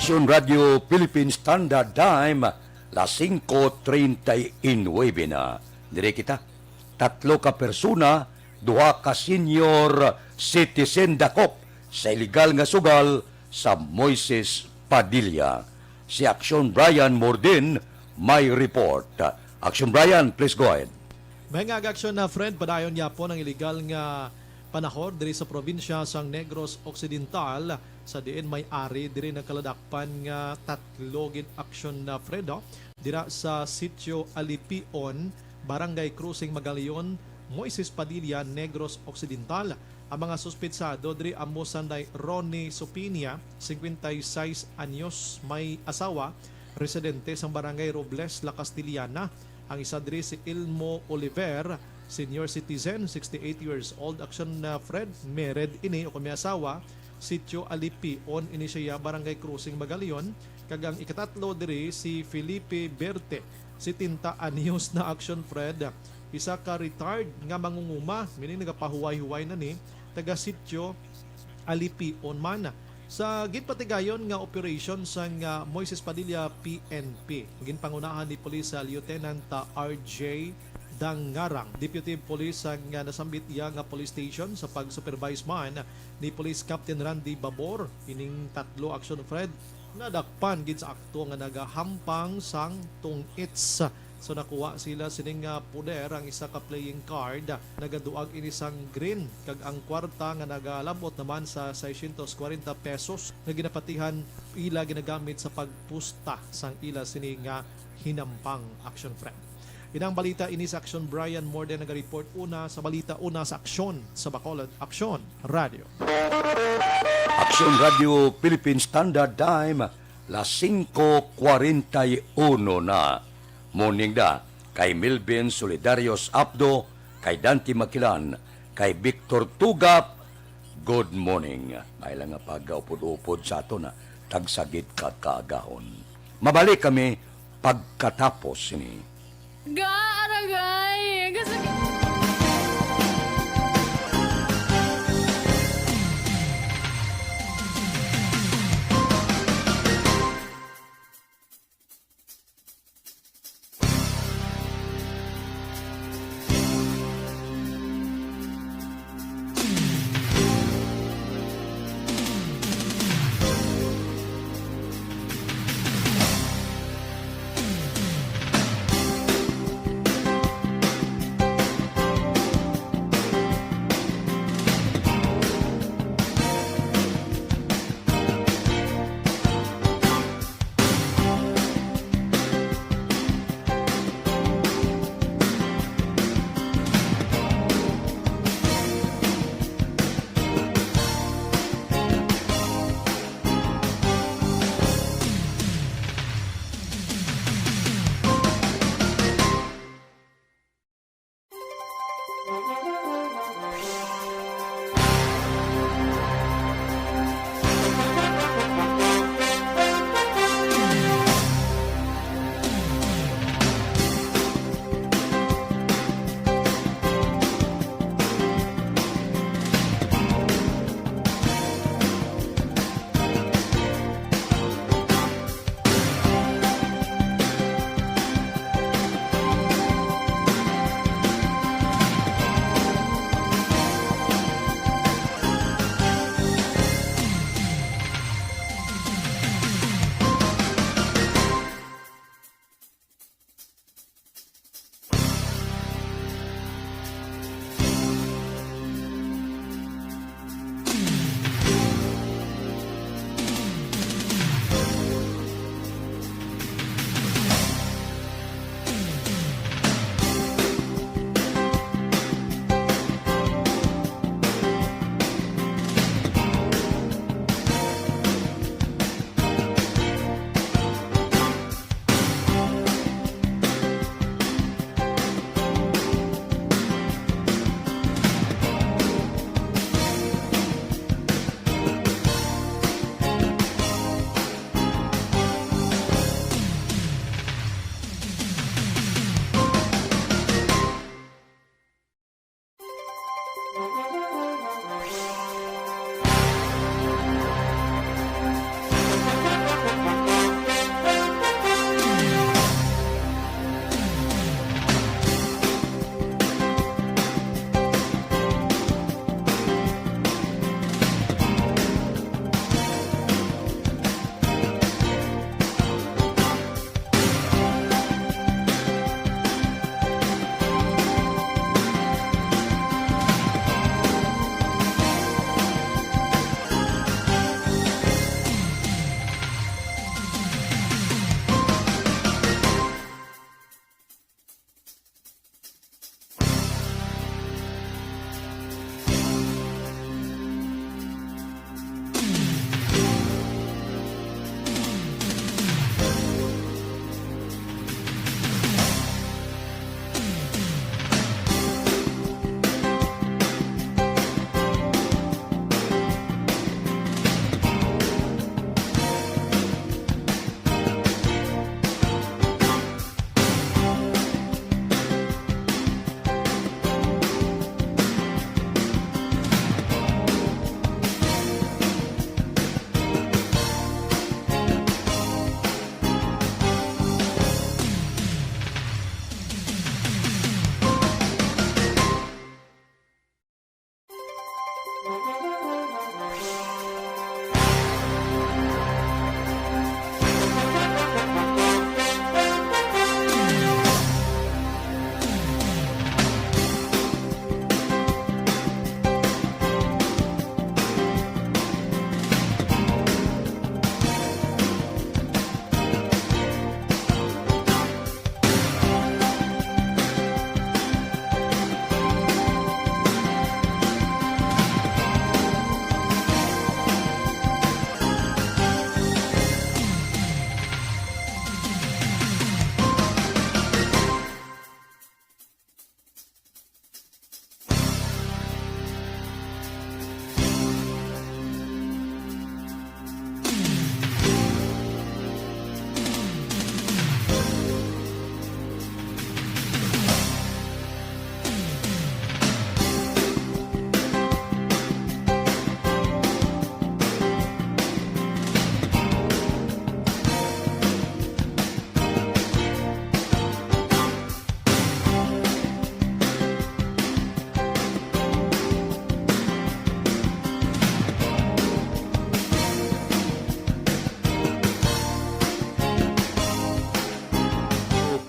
Aksyon Radio Philippine Standard Time, las 5:39 na. Dire kita, 3 ka persona, 2 ka senior citizen dakop sa illegal nga sugal sa Moises Padilla. Si Aksyon Brian Morden may report. Aksyon Brian, please go ahead. May nga aksyon na friend, padayon niya po ng illegal nga panahon diri sa probinsya sang Negros Occidental sa diin may ari diri nagkaladakpan nga 3 gid aksyon na Fredo dira sa Sitio Alipion, Barangay Crucing Magalion, Moises Padilla, Negros Occidental. Ang mga suspetsado diri amo sanday Ronnie Sopinia, 56 anyos, may asawa, residente sa Barangay Robles, La Castillana. Ang isa diri si Ilmo Oliver, senior citizen, 68 years old. Aksyon na Fred, married ini o kami asawa, Sitio Alipion, ini siya Barangay Crucing Magalion. Kagang ikatatlo diri si Felipe Berte, 70 anyos na aksyon Fred. Isa ka retired nga mangunguma, meaning nagapahuway-huway na ni, taga Sitio Alipion man. Sa ginpatigayon nga operation sa Moises Padilla PNP, ginpangunahan ni Police Lieutenant RJ Dangarang, Deputy Police nga nasambit iya nga police station sa pag-supervise man ni Police Captain Randy Babor. Ining 3 action Fred nadakpan gid sa akto nga nagahampang sang tungits. So nakuha sila sining puder, ang isa ka playing card, nagaduag ini sang green, kag ang kwarta nga nagalabot naman sa 640 pesos na ginapatihan ila ginagamit sa pagpusta sang ila sining hinampang action friend. Inang balita ini sa Aksyon Brian Morden nag-report una sa balita una sa Aksyon sa Bacolod. Aksyon Radio. Aksyon Radio Philippine Standard Time, las 5:41 na. Morning da, kay Milvin Solidarios Abdo, kay Dante Makilan, kay Victor Tugap, good morning. May lang nga pag-upod-upod sa ato na tagsagit kakaagahon. Mabalik kami pagkatapos ni. Aragay!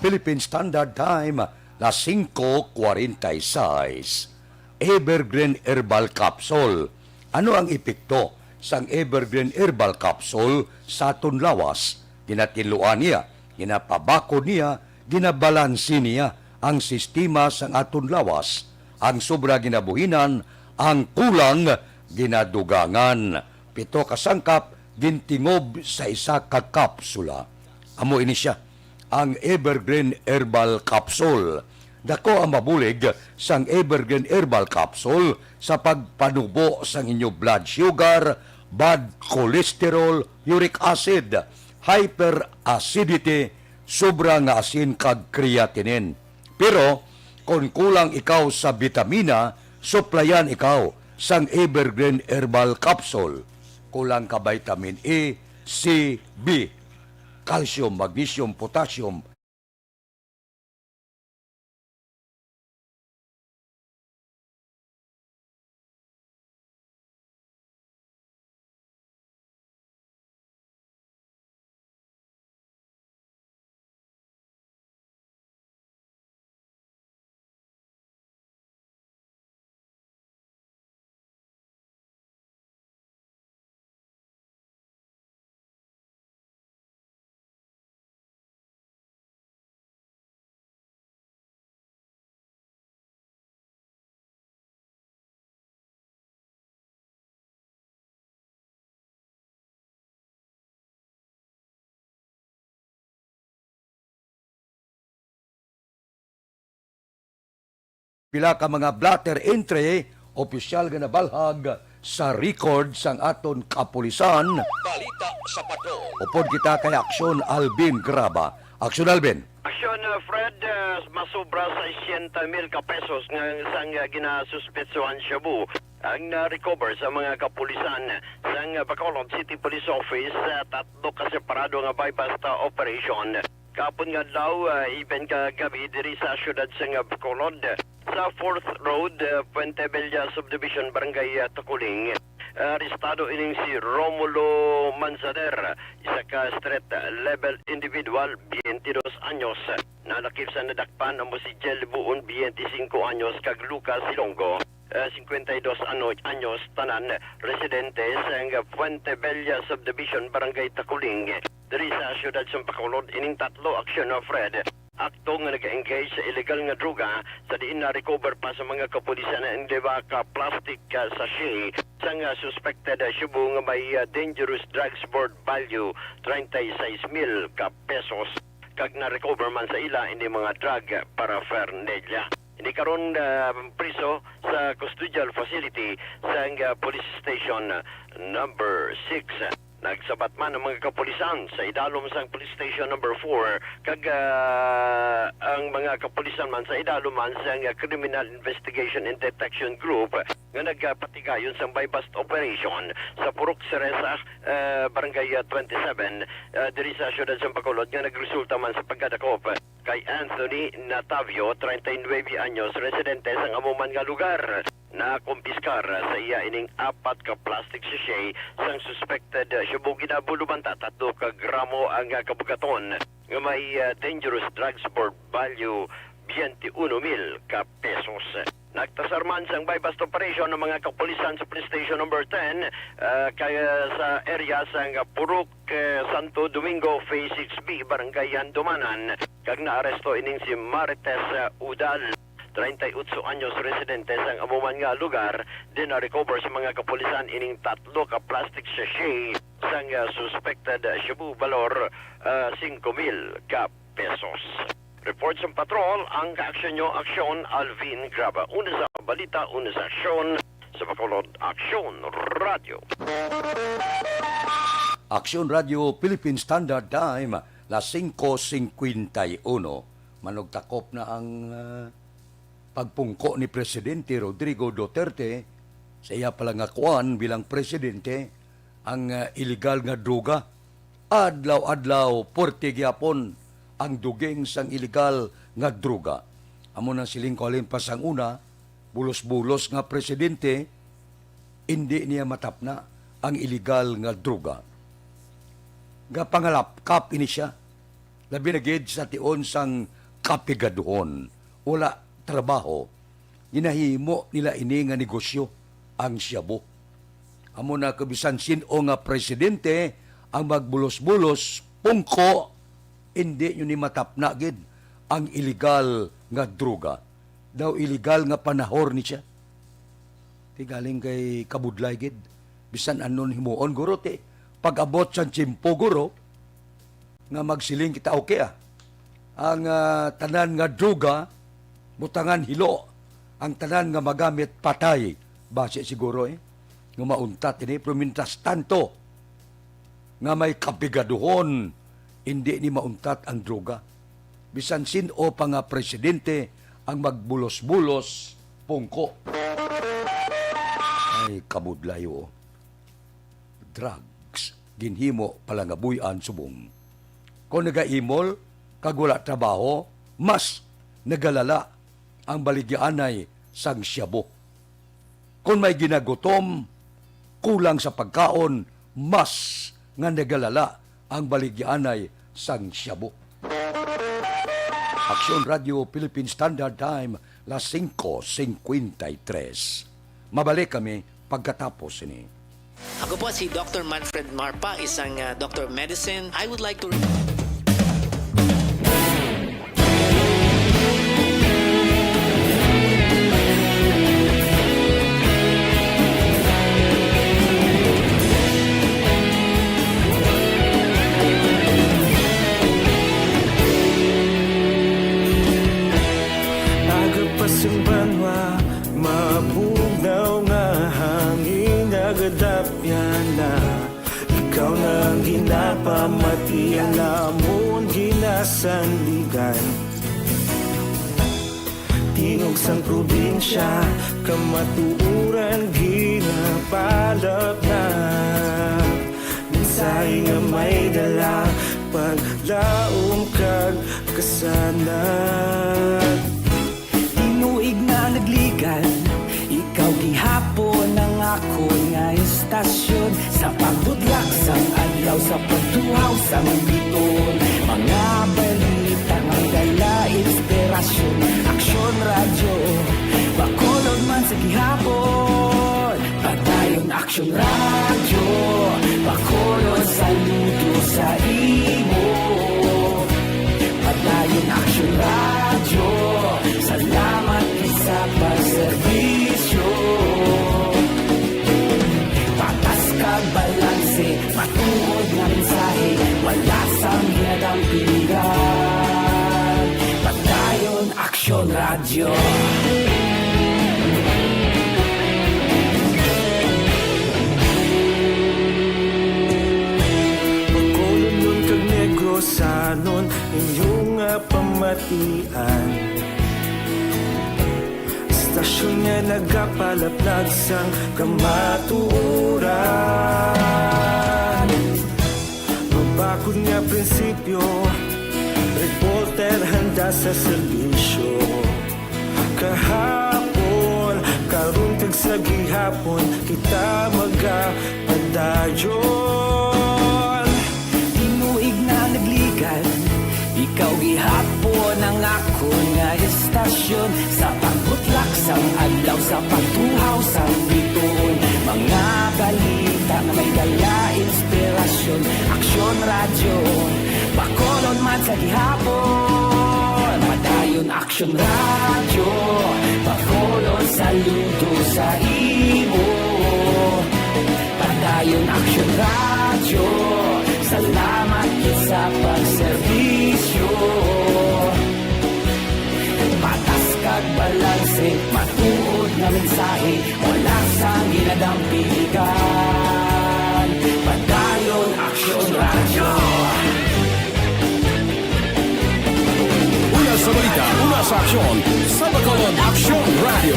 Philippine Standard Time, las 5:46. Evergreen Herbal Capsule. Ano ang epekto sang Evergreen Herbal Capsule sa aton lawas? Ginatiluan niya, ginapabako niya, ginabalansi niya ang sistema sang aton lawas. Ang sobra ginabuhinan, ang kulang ginadugangan. 7 ka sangkap gintingob sa isa ka kapsula. Amo ini siya, ang Evergreen Herbal Capsule. Dako ang mabulig sang Evergreen Herbal Capsule sa pagpanubo sang inyo blood sugar, bad cholesterol, uric acid, hyperacidity, sobra nga asin kag creatinine. Pero kung kulang ikaw sa vitamina, suplayan ikaw sang Evergreen Herbal Capsule. Kulang ka vitamin A, C, B, calcium, magnesium, potassium. Pila ka mga blatter entry, opisyal nga nabalhag sa record sang aton kapulisan. Balita sa patrol. Upod kita kay Aksyon Alvin Graba. Aksyon Alvin. Aksyon, Fred, masobra sa 60,000 ka pesos nga sang ginasuspetsuhan Shabu ang na-recover sa mga kapulisan sang Bacolod City Police Office sa tatlo ka separado nga bypass operation. Kapon nga daw, even kagabi diri sa syudad sa Bacolod, sa 4th Road, Puente Bella Subdivision, Barangay Takuling. Arestado ining si Romulo Manzader, isa ka street level individual, 22 anyos. Nalakip sa nadakpan ang si Jel Buon, 25 anyos, kag Lucas Silongo, 52 anyos, tanan, residente sa Puente Bella Subdivision, Barangay Takuling. Dari sa syudad sa Bacolod, ining tatlo aksyon na Fred. Akto nga nag-engage sa illegal nga droga sa diin na-recover pa sa mga kapulisan na hindi ba ka plastic sachet sa nga suspected Cebu nga may dangerous drugs board value 36,000 ka pesos kag na-recover man sa ila ini mga drug paraphernalia. Hindi karon priso sa custodial facility sa police station number 6. Nagsabat man ang mga kapulisan sa idalom sang police station number 4 kag ang mga kapulisan man sa idalom man sa Criminal Investigation and Detection Group nga nagpatigayon sa bypass operation sa Purok Ceresa, Barangay 27 diri sa syudad sa Bacolod nga nagresulta man sa pagkadakop kay Anthony Natavio, 39 anyos, residente sa amuman nga lugar. Na kumpiskar sa iya ining 4 ka plastic sachet sang suspected Cebu ginabulubanta 3 ka gramo ang kabugaton nga may dangerous drugs board value 21,000 ka pesos. Nagtasar man sang bypass operation ng mga kapulisan sa police station number 10 kaya sa area sang Purok Santo Domingo Phase 6B Barangay Andumanan kag naaresto ining si Marites Udal, 38 anyos, residente sang amuman nga lugar. Din na-recover sa mga kapulisan ining 3 ka plastic sachet sang suspected Cebu valor 5,000 ka pesos. Report sa patrol, ang kaaksyon nyo, Aksyon Alvin Graba. Una sa balita, una sa aksyon sa Bacolod, Aksyon Radio. Aksyon Radio Philippine Standard Time, las 5:51. Manugtakop na ang pagpungko ni Presidente Rodrigo Duterte sa iya palang akuan bilang presidente ang illegal nga droga. Adlaw-adlaw, porte gyapon ang dugeng sang illegal nga droga. Amo nang siling ko alin pasang una, bulos-bulos nga presidente, hindi niya matapna ang illegal nga droga. Nga pangalapkap ini siya. labi na gid sa tion sang kapigaduhon, wala trabaho, ginahimo nila ini nga negosyo ang shabu. Amo na kabisan sino nga presidente ang magbulos-bulos pungko, hindi nyo ni matapna gid ang illegal nga droga. Daw illegal nga panahor ni siya. Ti galing kay kabudlay gid. Bisan anon himuon guro ti pag-abot sa tiyempo guro nga magsiling kita okay ang tanan nga droga butangan hilo, ang tanan nga magamit patay base siguro nga mauntat ini promintas tanto nga may kabigaduhon hindi ni mauntat ang droga. Bisan sino pa nga presidente ang magbulos-bulos pungko. Ay kabudlayo. Drugs ginhimo palangabuyan subong. Kung nagaimol kag wala trabaho, mas nagalala ang baligyaanay sang shabu. Kung may ginagutom, kulang sa pagkaon, mas nga nagalala ang baligyaanay sang shabu. Aksyon Radio Philippine Standard Time, las 5:53. Mabalik kami pagkatapos ini. Ako po si Dr. Manfred Marpa, isang Dr. Medicine. I would like to... Banwa, mabugnaw nga hangin nagadapyan na ikaw nang ginapamati ang namon ginasandigan. Tinog sang probinsya, kamatuuran ginapalap na minsay nga may dala paglaom kag kasanat. Tinuig na nagligan, ikaw gihapon ang ako nga istasyon sa pagbudlak sang adlaw sa pagtuhaw sang biton. Mga balita nga dala inspirasyon, Aksyon Radyo, bakolod man sa gihapon. Padayon Aksyon Radyo, bakolod saludo sa imo. Padayon Aksyon Radyo, salamat sa pagserbisyo. Patas kag balanse, matuod nga mensahe, wala sang ginadang piligan. Padayon Aksyon Radyo. Pagkulon nun kag negrosanon, inyong pamatian. Stasyon nga nagapalaplag sang kamatuuran. Mabakod nga prinsipyo, reporter handa sa serbisyo. Kahapon, karun kag sa gihapon, kita magapadayon. Tinuig na nagligan, ikaw gihapon ang ako nga istasyon sa pagbutlak sang adlaw sa pagtuhaw sang biton. Mga balita na may dala inspirasyon, Aksyon Radyo, bakolon man sa gihapon. Padayon Aksyon Radyo, bakolon saludo sa imo. Padayon Aksyon Radyo, salamat sa pagserbisyo. Patas kag balanse, matuod nga mensahe, wala sang ginadang piligan. Padayon Aksyon Radyo. Una sa balita, una sa aksyon, sa bakolod Aksyon Radio.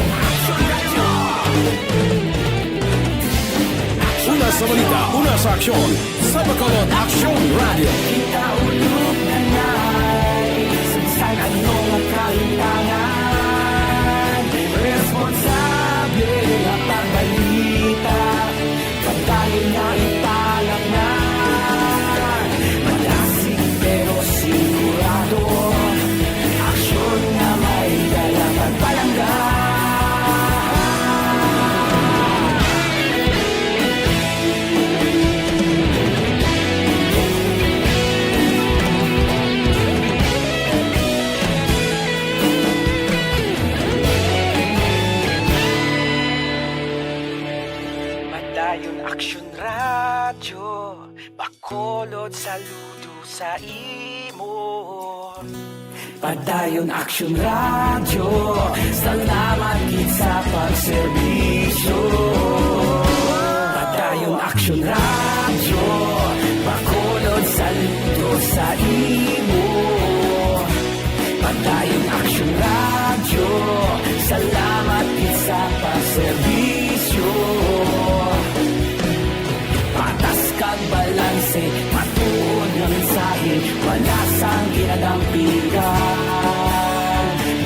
Una sa balita, una sa aksyon, sa bakolod Aksyon Radio. Kita ulog na na'y sinsan anong kahilangan. Responsable na pagbalita, pagdayon na ipalak na. Malasig pero siguro Bacolod, saludo sa imo. Padayon Aksyon Radio, salamat gid sa pagserbisyo. Padayon Aksyon Radio, Bacolod, saludo sa imo. Padayon Aksyon Radio, salamat gid sa pagserbisyo. Patas kag balanse, matuod nga mensahe, wala sang ginadampigan.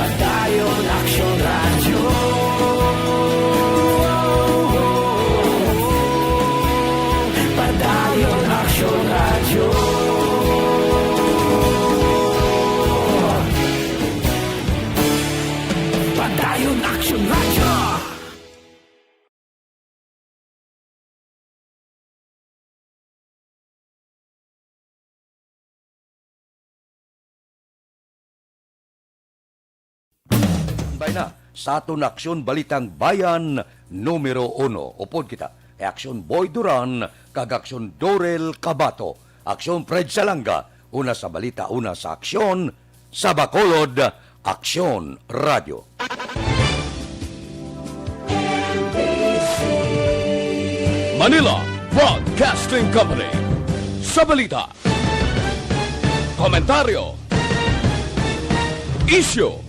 Padayon Aksyon Radio. Padayon Aksyon Radio. Padayon Aksyon Radio. Na sa aton aksyon balitang bayan numero 1. Upod kita e Aksyon Boy Duran kag Aksyon Dorel Cabato. Aksyon Fred Salanga, una sa balita, una sa aksyon sa Bacolod, Aksyon Radio. Manila Broadcasting Company. Sa balita, komentaryo, issue,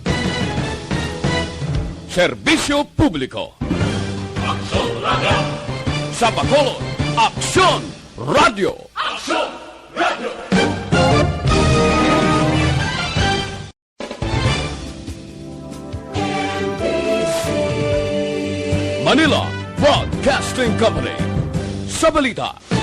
serbisyo publiko. Aksyon Radio. Sa Bacolod, Aksyon Radio. Aksyon Radio. Manila Broadcasting Company. Sa balita,